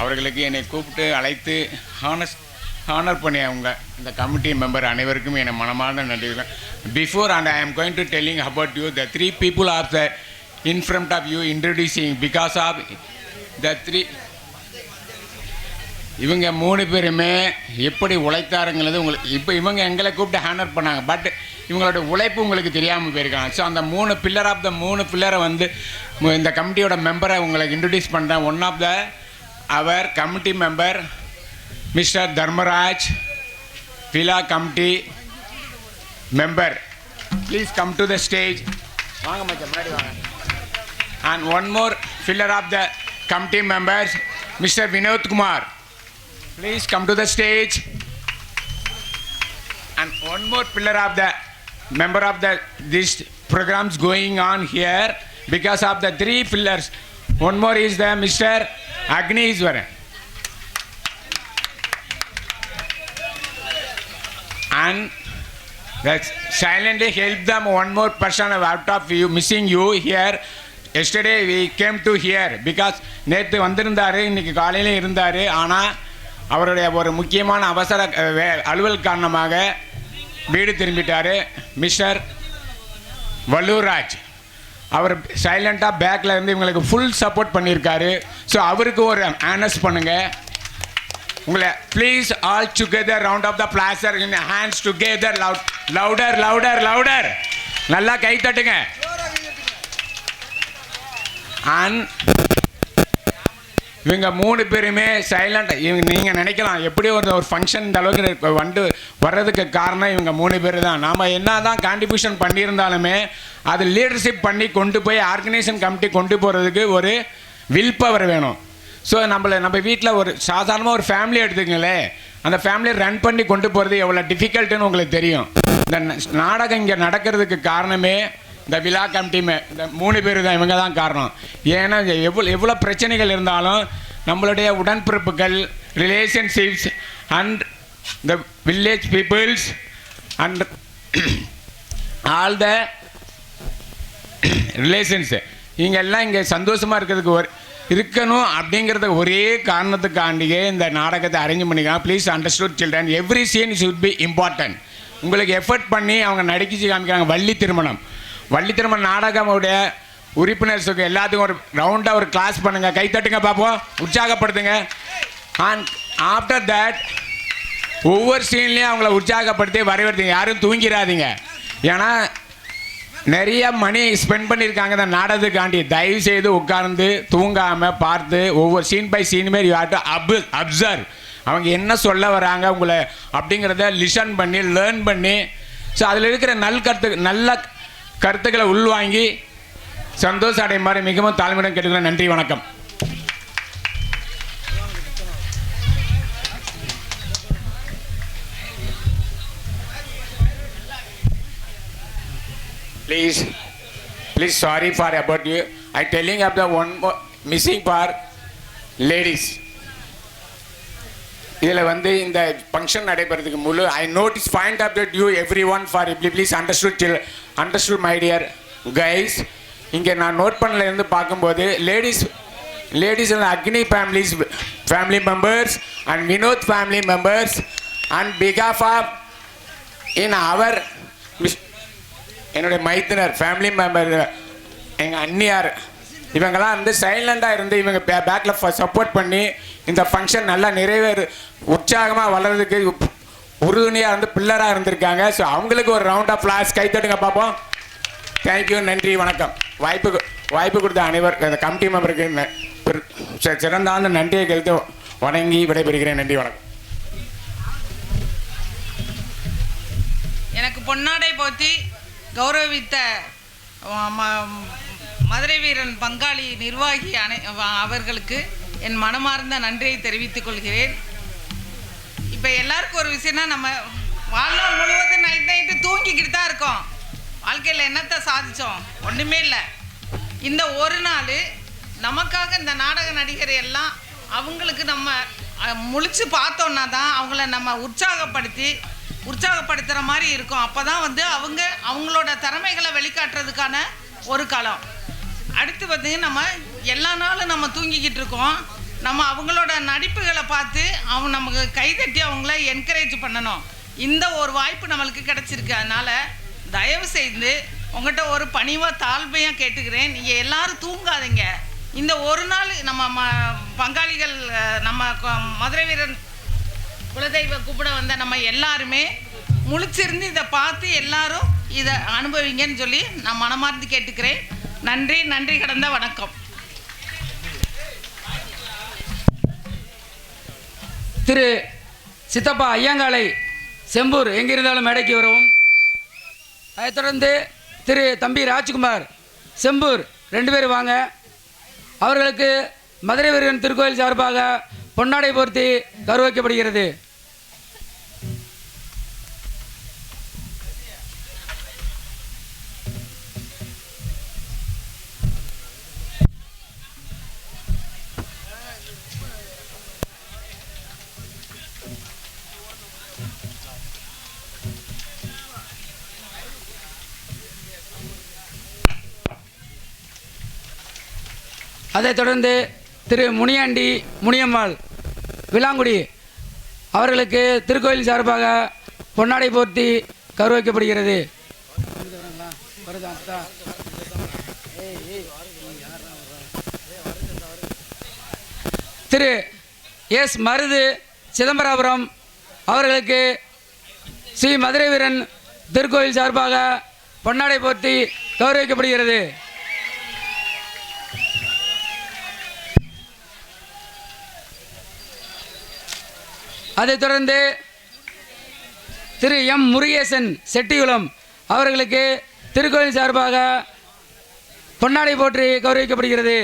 அவர்களுக்கு என்னை கூப்பிட்டு அழைத்து ஹானர் பண்ணி அவங்க இந்த கமிட்டி மெம்பர் அனைவருக்கும் என்னை மனமார்ந்த நன்றி. Before and I am going to telling about you the 3 people of the in front of you introducing because of the 3 இவங்க 3 பேருமே எப்படி உழைத்தாருங்கிறது உங்களுக்கு இப்போ இவங்க எங்களை கூப்பிட்டு ஹேனர் பண்ணாங்க. பட் இவங்களோட உழைப்பு உங்களுக்கு தெரியாமல் போயிருக்காங்க. ஸோ அந்த 3 பில்லர் ஆஃப் த 3 பில்லரை வந்து இந்த கமிட்டியோட மெம்பரை உங்களுக்கு இன்ட்ரடியூஸ் பண்ணுறேன். One of the our committee member mister Dharmaraj, விழா committee member, please come to the stage. வாங்க மச்சான் முன்னாடி வாங்க. And one more pillar of the committee members mister Vinod Kumar, please come to the stage. And one more pillar of the member of the this programs going on here because of the 3 pillars. One more is the Mr. Agneeswaran. And that silently help them. One more person out of you missing you here. Yesterday we came to here because நேற்று வந்திருந்தாரு, இன்னைக்கு காலையில இருந்தாரு. ஆனால் அவருடைய ஒரு முக்கியமான அவசர அலுவல் காரணமாக வீடு திரும்பிட்டார். மிஸ்டர் வல்லூராஜ் அவர் சைலண்டாக பேக்கில் இருந்து இவங்களுக்கு ஃபுல் சப்போர்ட் பண்ணியிருக்காரு. ஸோ அவருக்கு ஒரு ஆனஸ் பண்ணுங்கள். உங்களை please all together round of the pleasure in hands together louder louder louder நல்லா கை தட்டுங்க. அண்ட் இவங்க 3 பேருமே சைலண்டாக இவங்க நீங்கள் நினைக்கலாம் எப்படி ஒரு ஃபங்க்ஷன் இந்த அளவுக்கு வர்றதுக்கு காரணம் இவங்க 3 பேர் தான். நாம் என்ன தான் கான்ட்ரிபியூஷன் பண்ணியிருந்தாலுமே அது லீடர்ஷிப் பண்ணி கொண்டு போய் ஆர்கனைசேஷன் கமிட்டி கொண்டு போகிறதுக்கு ஒரு வில் பவர் வேணும். ஸோ நம்ம வீட்டில் ஒரு சாதாரணமாக ஒரு ஃபேமிலி எடுத்துக்கங்களேன், அந்த ஃபேமிலியை ரன் பண்ணி கொண்டு போகிறது எவ்வளோ டிஃபிகல்ட்டுன்னு உங்களுக்கு தெரியும். இந்த நாடகம் இங்கே நடக்கிறதுக்கு காரணமே இந்த விழா கமிட்டியுமே இந்த 3 பேர் தான். இவங்க தான் காரணம். ஏன்னா எவ்வளோ பிரச்சனைகள் இருந்தாலும் நம்மளுடைய உடன்பிறப்புகள், relationships and the village peoples and all the relations இங்கே எல்லாம் இங்கே சந்தோஷமாக இருக்கிறதுக்கு இருக்கணும் அப்படிங்கிறத ஒரே காரணத்துக்காண்டியே இந்த நாடகத்தை அரேஞ்ச் பண்ணிக்கலாம். Please understood children, every scene should be important. உங்களுக்கு எஃபர்ட் பண்ணி அவங்க நடிக்கிச்சு காமிக்கிறாங்க. வள்ளி திருமணம் நாடகமுடைய உறுப்பினர்ஸுக்கு எல்லாத்துக்கும் ஒரு ரவுண்டாக ஒரு கிளாஸ் பண்ணுங்கள், கைத்தட்டுங்க பார்ப்போம், உற்சாகப்படுத்துங்க. அண்ட் ஆஃப்டர் தேட் ஒவ்வொரு சீன்லேயும் அவங்கள உற்சாகப்படுத்தி வரவேற்று யாரும் தூங்கிடாதீங்க. ஏன்னா நிறைய மணி ஸ்பெண்ட் பண்ணியிருக்காங்க இந்த நாடகத்துக்காண்டி. தயவு செய்து உட்கார்ந்து தூங்காமல் பார்த்து ஒவ்வொரு சீன் பை சீனுமே யூ ஹேவ் டு அப்சர்வ். அவங்க என்ன சொல்ல வராங்க உங்களை அப்படிங்கிறத லிசன் பண்ணி லேர்ன் பண்ணி ஸோ அதில் இருக்கிற நல்ல கருத்துக்களை உள்வாங்கி சந்தோஷம் அடையும் மாதிரி மிகவும் தாழ்மையுடன் கேட்டுக்கிறேன். நன்றி, வணக்கம். Please sorry for about you. I telling of the one more missing part, ladies. இதில் வந்து இந்த ஃபங்க்ஷன் நடைபெறதுக்கு முழு I notice point of that you everyone for please understood my dear guys. இங்கே நான் நோட் பண்ணல இருந்து பார்க்கும்போது ladies and Agni family members and Vinod family members and behalf of in our என்னுடைய மைத்தினர் ஃபேமிலி மெம்பர் எங்கள் அண்ணியார் இவங்கெல்லாம் வந்து சைலண்டாக இருந்து இவங்க பேக்கில் சப்போர்ட் பண்ணி இந்த ஃபங்க்ஷன் நல்லா உற்சாகமாக வளர்றதுக்கு உறுதுணையாக இருந்து பில்லராக இருந்திருக்காங்க. ஸோ அவங்களுக்கு ஒரு ரவுண்ட் ஆஃப் ஃப்ளாஸ் கைத்தட்டுங்க பார்ப்போம். தேங்க்யூ, நன்றி, வணக்கம். வாய்ப்பு கொடுத்த அனைவர் அந்த கமிட்டி மெம்பருக்கு சிறந்தாந்த நன்றியை கழித்து வணங்கி விடைபெறுகிறேன். நன்றி, வணக்கம். எனக்கு பொன்னாடை போத்தி கௌரவித்த மதுரை வீரன் பங்காளி நிர்வாகி அவர்களுக்கு என் மனமார்ந்த நன்றியை தெரிவித்துக் கொள்கிறேன். இப்போ எல்லாருக்கும் ஒரு விஷயம்னா, நம்ம வாழ்நாள் முழுவதும் நைட்டு தூங்கிக்கிட்டு தான் இருக்கோம். வாழ்க்கையில் என்னத்தை சாதித்தோம்? ஒன்றுமே இல்லை. இந்த ஒரு நாள் நமக்காக இந்த நாடக நடிகர் எல்லாம் அவங்களுக்கு நம்ம முழிச்சு பார்த்தோன்னா தான் அவங்கள நம்ம உற்சாகப்படுத்துகிற மாதிரி இருக்கும். அப்போ தான் வந்து அவங்களோட திறமைகளை வெளிக்காட்டுறதுக்கான ஒரு காலம். அடுத்து பார்த்திங்கன்னா, நம்ம எல்லா நாளும் நம்ம தூங்கிக்கிட்டு இருக்கோம். நம்ம அவங்களோட நடிப்புகளை பார்த்து நமக்கு கைதட்டி அவங்கள என்கரேஜ் பண்ணணும். இந்த ஒரு வாய்ப்பு நம்மளுக்கு கிடச்சிருக்கு. அதனால் தயவு செய்து உங்கள்கிட்ட ஒரு பணிவாக தாழ்மையாக கேட்டுக்கிறேன், நீங்கள் எல்லோரும் தூங்காதீங்க. இந்த ஒரு நாள் நம்ம பங்காளிகள் நம்ம மதுரை வீரன் குலதெய்வ கூப்பிட வந்த நம்ம எல்லாருமே முழிச்சிருந்து இதை பார்த்து எல்லாரும் இதை அனுபவிங்கன்னு சொல்லி நான் மனமார்ந்து கேட்டுக்கிறேன். நன்றி கடந்த வணக்கம். திரு சித்தப்பா ஐயங்காலை செம்பூர் எங்கிருந்தாலும் மேடைக்கு வரவும். அதைத் தொடர்ந்து திரு தம்பி ராஜ்குமார் செம்பூர் 2 பேர் வாங்க. அவர்களுக்கு மதுரை வீரன் திருக்கோயில் சார்பாக பொன்னாடை போர்த்தி கௌரவிக்கப்படுகிறது. அதைத் தொடர்ந்து திரு முனியம்மாள் விலாங்குடி அவர்களுக்கு திருக்கோயில் சார்பாக பொன்னாடை போர்த்தி கௌரவிக்கப்படுகிறது. திரு எஸ் மருது சிதம்பராபுரம் அவர்களுக்கு ஸ்ரீ மதுரை வீரன் திருக்கோயில் சார்பாக பொன்னாடை போர்த்தி கௌரவிக்கப்படுகிறது. அதைத் தொடர்ந்து திரு எம் முருகேசன் செட்டிகுளம் அவர்களுக்கு திருக்கோயில் சார்பாக பொன்னாடை போற்றி கௌரவிக்கப்படுகிறது.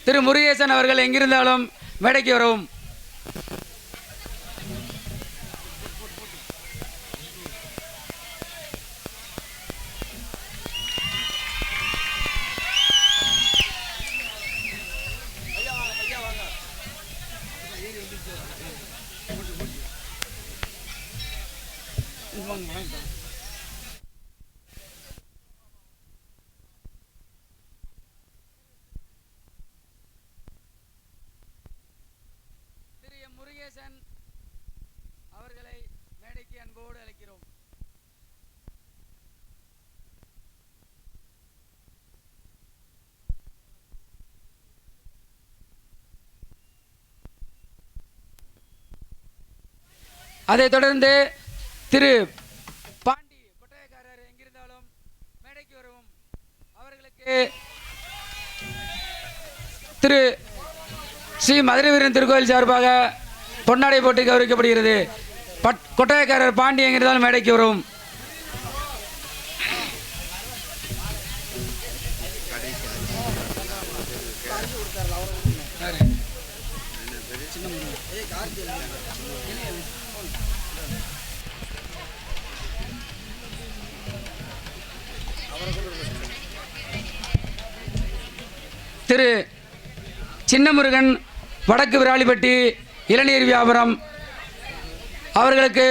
திரு முருகேசன் அவர்கள் எங்கிருந்தாலும் மேடைக்கு வரவும். திரு அதைத் தொடர்ந்து திரு பாண்டி கொட்டையக்காரர் எங்கிருந்தாலும் மேடைக்கு வரவும். அவர்களுக்கு திரு ஸ்ரீ மதுரை வீரன் திருக்கோயில் சார்பாக பொன்னாடை போட்டு கௌரவிக்கப்படுகிறது. கொட்டையக்காரர் பாண்டி எங்கிருந்தாலும் மேடைக்கு வரவும். திரு சின்னமுருகன் வடக்கு விராலிப்பட்டி இளநீர் வியாபாரம் அவர்களுக்கு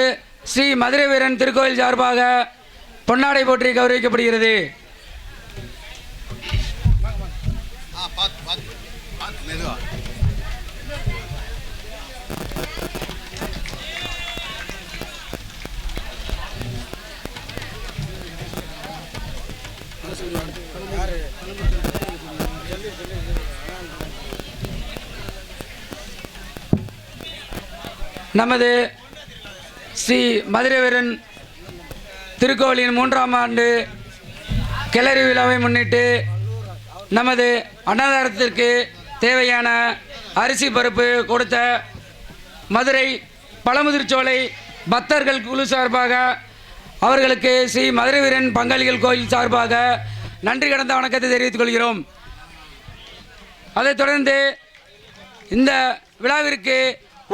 ஸ்ரீ மதுரை வீரன் திருக்கோயில் சார்பாக பொன்னாடை போற்றி கௌரவிக்கப்படுகிறது. நமது ஸ்ரீ மதுரை வீரன் திருக்கோயிலின் 3ஆம் ஆண்டு கிளறி விழாவை முன்னிட்டு நமது அன்னதானத்திற்கு தேவையான அரிசி பருப்பு கொடுத்த மதுரை பழமுதிர்ச்சோலை பக்தர்கள் குழு சார்பாக அவர்களுக்கு ஸ்ரீ மதுரை வீரன் பங்காளிகள் கோயில் சார்பாக நன்றி கடந்த வணக்கத்தை தெரிவித்துக் கொள்கிறோம். அதைத் தொடர்ந்து இந்த விழாவிற்கு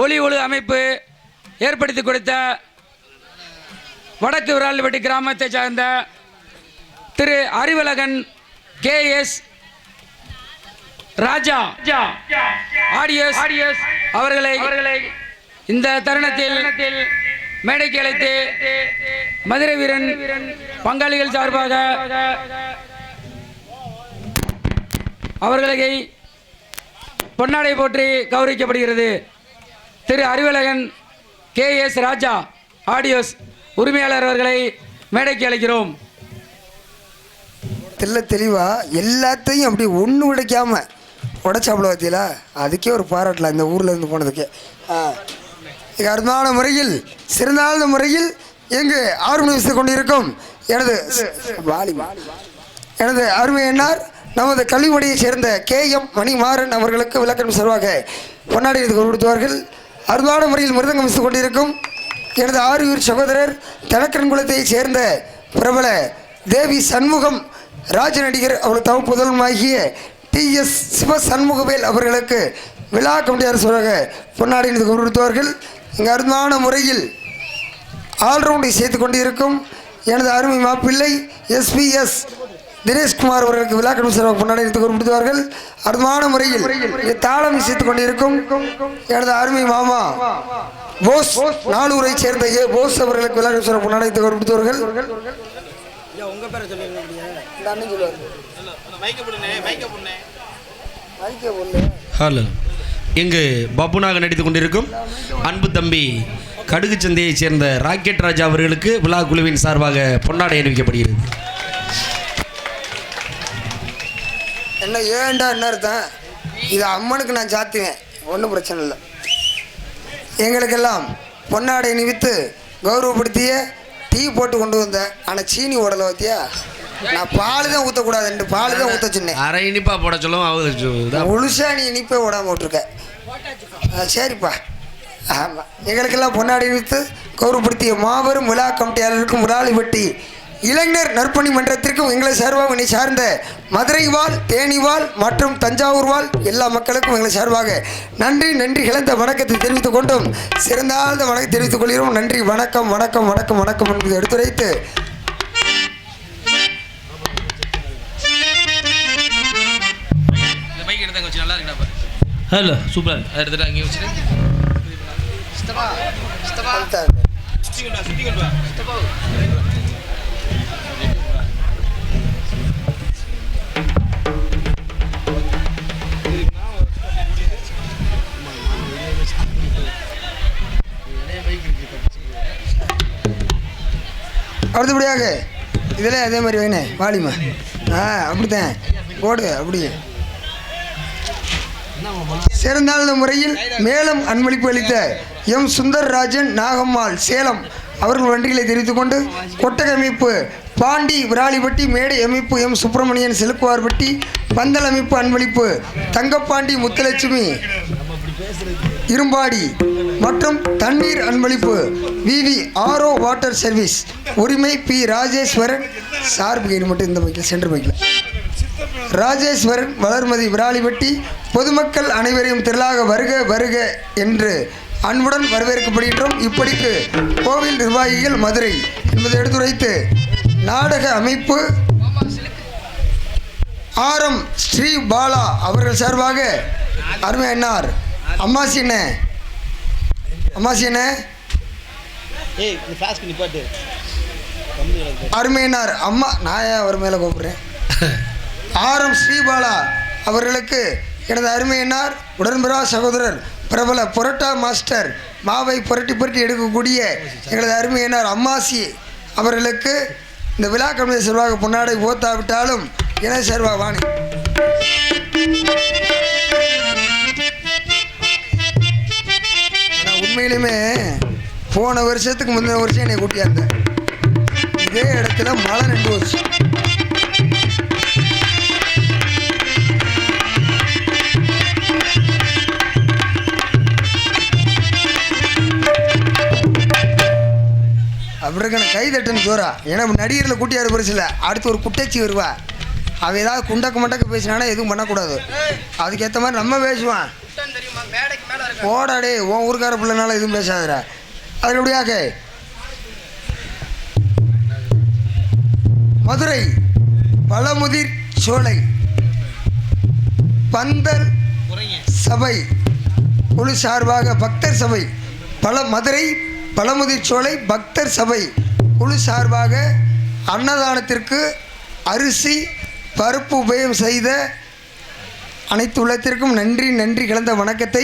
ஒளி அமைப்பு ஏற்படுத்தி கொடுத்த வடக்கு விராலிப்பட்டி கிராமத்தை சார்ந்த திரு அறிவழகன் KS ராஜா ஆடியஸ் அவர்களை இந்த தருணத்தில் மேடைக்கு அழைத்து மதுரை வீரன் பங்காளிகள் சார்பாக அவர்களை பொன்னாடை போற்றி கௌரவிக்கப்படுகிறது. திரு அறிவழகன் KS ராஜா ஆடியோஸ் உரிமையாளர் அவர்களை மேடைக்கு அழைக்கிறோம். தெளிவா எல்லாத்தையும் அப்படி ஒன்று உடைக்காம உடைச்சாப்பிட பார்த்தீங்களா, அதுக்கே ஒரு பாராட்டலாம் இந்த ஊரில் இருந்து போனதுக்கே. மிக அருமையான முறையில் சிறந்தாழ்ந்த முறையில் எங்கு ஆர்வம் கொண்டிருக்கும் எனது அருமை என்னார் நமது கல்விமொழியைச் சேர்ந்த KM மணிமாறன் அவர்களுக்கு விளக்கம் சார்பாக பொன்னாடி கொடுத்துவார்கள். அருமையான முறையில் மிருதங்கம் வீசிக் கொண்டிருக்கும் எனது ஆரியூர் சகோதரர் தனக்கன் குலத்தைச் சேர்ந்த பிரபல தேவி சண்முகம் ராஜ நடிகர் அவர்கள் தமிழ் புதல்வமாகிய TS சிவ சண்முகவேல் அவர்களுக்கு விழா கமிட்டியார் சொல்றாங்க பொன்னாடி கொடுத்துவார்கள். இங்கே அருமையான முறையில் ஆல்ரவுண்டை சேர்த்து கொண்டிருக்கும் எனது அருமை மாப்பிள்ளை SPS தினேஷ்குமார் அவர்களுக்கு விழா கமிட்டி சார்பாக பொன்னாடி கொடுத்துவார்கள். அருமையான முறையில் தாளம் சேர்த்து கொண்டிருக்கும் எனது அருமை மாமா போஸ் நாளூரை சேர்ந்த போஸ் அவர்களுக்கு விழா கமிட்டி சார்பாக பொன்னாடி கொடுத்துவார்கள். ஹலோ, இங்கு பப்புனாக நடித்துக் கொண்டிருக்கும் அன்பு தம்பி கடுகு சந்தையைச் சேர்ந்த ராக்கெட் ராஜா அவர்களுக்கு விழா குழுவின் சார்பாக பொன்னாடை அணிவிக்கப்படுகிறது. என்ன ஏண்டா என்ன அர்த்தம்? இது அம்மனுக்கு நான் சாத்துவேன், ஒன்றும் பிரச்சனை இல்லை. எங்களுக்கெல்லாம் பொன்னாடை அணிவித்து கௌரவப்படுத்திய டீ போட்டு கொண்டு வந்தேன். ஆனால் சீனி ஓடலை பார்த்தியா, நான் பால் தான் ஊற்றக்கூடாது, 2 பால் தான் ஊற்ற சொன்னேன். அரை இனிப்பா போட சொல்லுவோம், முழுசா நீ இனிப்பே ஓடாமல் விட்டுருக்க. சரிப்பா. ஆமாம், எங்களுக்கெல்லாம் பொன்னாடை அணிவித்து கௌரவப்படுத்திய மாபெரும் விழா கமிட்டியாளருக்கும் விராலிப்பட்டி இளைஞர் நற்பணி மன்றத்திற்கும் எங்களை சார்பாக என்னை சார்ந்த மதுரை வாழ், தேனி வாழ் மற்றும் தஞ்சாவூர் வாழ் எல்லா மக்களுக்கும் எங்களை சார்பாக நன்றி நன்றி இழந்த வணக்கத்தை தெரிவித்துக் கொண்டும் சிறந்தாழ்ந்த வணக்கத்தை தெரிவித்துக் கொள்கிறோம். நன்றி, வணக்கம் வணக்கம் வணக்கம் வணக்கம் என்பதை எடுத்துரைத்து ஹலோ சூப்பர் எடுத்துட்டு அங்கே வச்சுட்டு அடுத்தபடியாக இதில் அதே மாதிரி வைனே வாலிமா. அப்படித்தான் போடு. அப்படியே சிறந்தாழ்ந்த முறையில் மேலும் அன்பளிப்பு அளித்த எம் சுந்தர்ராஜன் நாகம்மாள் சேலம் அவர்கள் நன்றிகளை தெரிவித்துக் கொண்டு கொட்டகை அமைப்பு பாண்டி விராலிப்பட்டி மேடை அமைப்பு எம் சுப்பிரமணியன் செலுக்குவார்பட்டி பந்தல் அமைப்பு அன்பளிப்பு தங்கப்பாண்டி முத்துலட்சுமி இரும்பாடி மற்றும் தண்ணீர் அன்பளிப்பு விவி ஆரோ வாட்டர் சர்வீஸ் உரிமை பி ராஜேஸ்வரன் சார்பு மட்டும் இந்த பைக்கில் சென்டர் பைக்கில் ராஜேஸ்வரன் வளர்மதி விராலிப்பட்டி பொதுமக்கள் அனைவரையும் திரளாக வருக வருக என்று அன்புடன் வரவேற்கப்படுகின்றோம். இப்படிக்கு கோவில் நிர்வாகிகள் மதுரை என்பதை எடுத்துரைத்து நாடக அமைப்பு ஆரம் ஸ்ரீ பாலா அவர்கள் சார்பாக அருமை அண்ணார் அம்மாசி என்ன அருமையினார் அம்மா நான் அவர் மேலே கூப்பிட்றேன். ஆரம் ஸ்ரீபாலா அவர்களுக்கு எனது அருமையினார் உடன்பிறா சகோதரர் பிரபல புரட்டா மாஸ்டர் மாவை புரட்டி புரட்டி எடுக்கக்கூடிய எங்களது அருமையினார் அம்மாசி அவர்களுக்கு இந்த விழா கமிட்டி சார்பாக பொன்னாடை ஓத்தாவிட்டாலும் என சார்பாக வாணி உண்மையிலுமே போன வருஷத்துக்கு முந்தின வருஷம் என்னை கூட்டியாங்க இதே இடத்துல மழை நின்று வருஷம் அப்படிருக்க கை தட்டுன்னு ஜோரா ஏன்னா நடிகரில் கூட்டியாரு பரிசில்ல அடுத்து ஒரு குட்டச்சி வருவா அவள் ஏதாவது குண்டக்க மண்டக்க பேசினானா எதுவும் பண்ணக்கூடாது அதுக்கேற்ற மாதிரி நம்ம பேசுவான் போடாடே உன் ஊருக்கார பிள்ளைனால எதுவும் பேசாதடா அது எப்படியாக மதுரை பழமுதிர் சோலை பந்தல் சபை குழு சார்பாக பக்தர் சபை மதுரை பழமுதிர் சோலை பக்தர் சபை குழு சார்பாக அன்னதானத்திற்கு அரிசி பருப்பு உபயம் செய்த அனைத்து உள்ளத்திற்கும் நன்றி நன்றி கலந்த வணக்கத்தை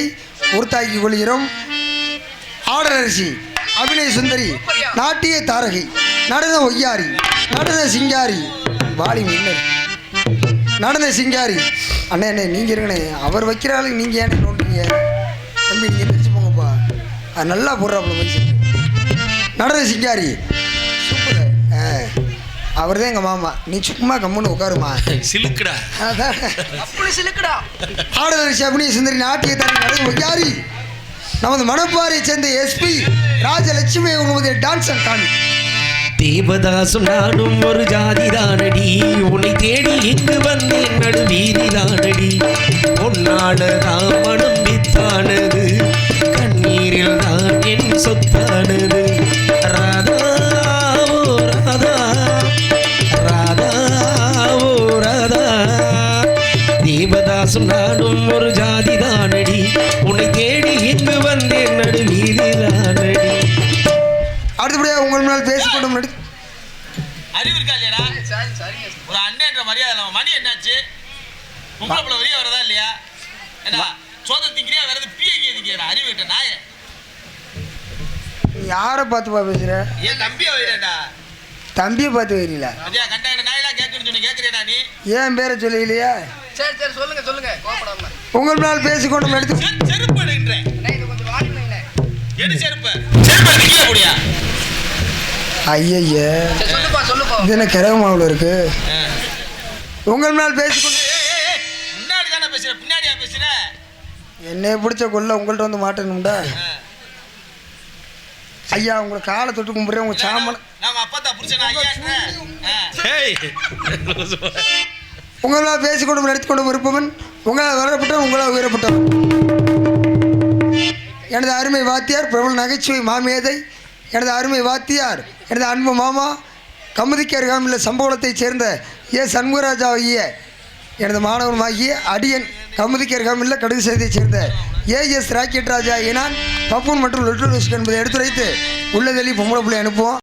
உறுத்தாக்கிக் கொள்கிறோம். ஆடல் அரிசி அபிநய சுந்தரி நாட்டிய தாரகி நடன ஒய்யாரி நடன சிங்காரி வாலி மின்னர் நடன சிங்காரி அண்ணே அண்ணே நீங்கள் இருக்கணே அவர் வைக்கிறாளுக்கு நீங்கள் ஏன்னு நோட்டுறீங்க தம்பி நீங்கள் எந்திரிச்சு போங்கப்பா அது நல்லா போடுறாப்புல வயசு நடன சிங்காரி சூப்பர் அவர் தான் எங்கள் மாமா நீ சும்மா கம்முன்னு உட்காருமா சிலுக்குடா சிலுக்குடா ஆடல் அரிசி அபிநய சுந்தரி நாட்டிய தாரகி நடன ஒய்யாரி நமது மணப்பாறையை சேர்ந்த எஸ்பி ராஜலட்சுமி உங்களுடைய டான்ஸ் அண்ட் காமிக் தேவதாசும் நானும் ஒரு ஜாதிதானடி உன்னை தேடி இங்கு வந்தேன் நடுவீதிதானடி பொன்னாட ராமனும் வித்தானது கண்ணீரில் தான் என் சொத்தானது ராதா ஓ ராதா ராதா ஓ ராதா தேவதாசும் நானும் ஒரு ஜாதிதானடி உன்னை தேடி இங்கு வந்தேன் நடுவீதிதானடி. அடுத்தபடியாக உங்கள் முன்னால் பேசிக்கொண்டும் அறிவு இருக்கா இல்லையா ஒரு அண்ணன்ற மரியாதை மணி என்னாச்சு உங்களை வெளியே வரதா இல்லையா என்ன சோத திங்கிறியா வேற பிஏ திங்கிறா அறிவு கிட்ட நாய யாரை பார்த்துப்பா பேசுற ஏன் தம்பியை வைரேடா தம்பியை பார்த்து வைரீங்களா அதே கண்டாங்க நாயெல்லாம் கேட்கணும்னு சொல்லி கேட்குறேடா நீ ஏன் பேரை சொல்லலையா சரி சரி சொல்லுங்க சொல்லுங்க கோபப்படாம உங்கள் முன்னால் பேசிக்கொண்டும் எடுத்து செருப்பு எடுக்கிறேன் கொஞ்சம் வாங்கினீங்க எடு செருப்பு செருப்பு திங்கிற முடியா ஐயா சொல்லுப்பா சொல்லுப்பா இது என்ன கிரகமாவில் இருக்கு உங்கள் முன்னால் பேசிக்கொண்டு முன்னாடி தானே பேசுற பின்னாடியா பேசுற என்னைய பிடிச்ச கொள்ள உங்கள்கிட்ட வந்து மாட்டணும்டா ஐயா உங்களை காலை தொட்டு கும்பிட்றேன் உங்கள் சாமன் நாம அப்பா தான் புடிச்சனா ஐயா உங்களால் பேசிக்கொண்டு நடத்திக்கொண்டு இருப்பவன் உங்களால் வளரப்பட்டவன் உங்களால் உயரப்பட்டவன் எனது அருமை வாத்தியார் பிரபல நகைச்சுவை மாமேதை எனது அருமை வாத்தியார் எனது அன்பு மாமா கமுதிக்கு அருகாமையில் சம்பவத்தைச் சேர்ந்த சண்முகராஜா ஆகிய எனது மாணவனுமாகிய அடியன் கமுதிக்கு அருகாமையில் கடுகு செய்தியைச் சேர்ந்த ராக்கெட் ராஜா ஆகிய நான் பப்புன் மற்றும் லொட்டு என்பதை எடுத்துரைத்து உள்ளதெளி பொம்பளை பிள்ளை அனுப்புவோம்.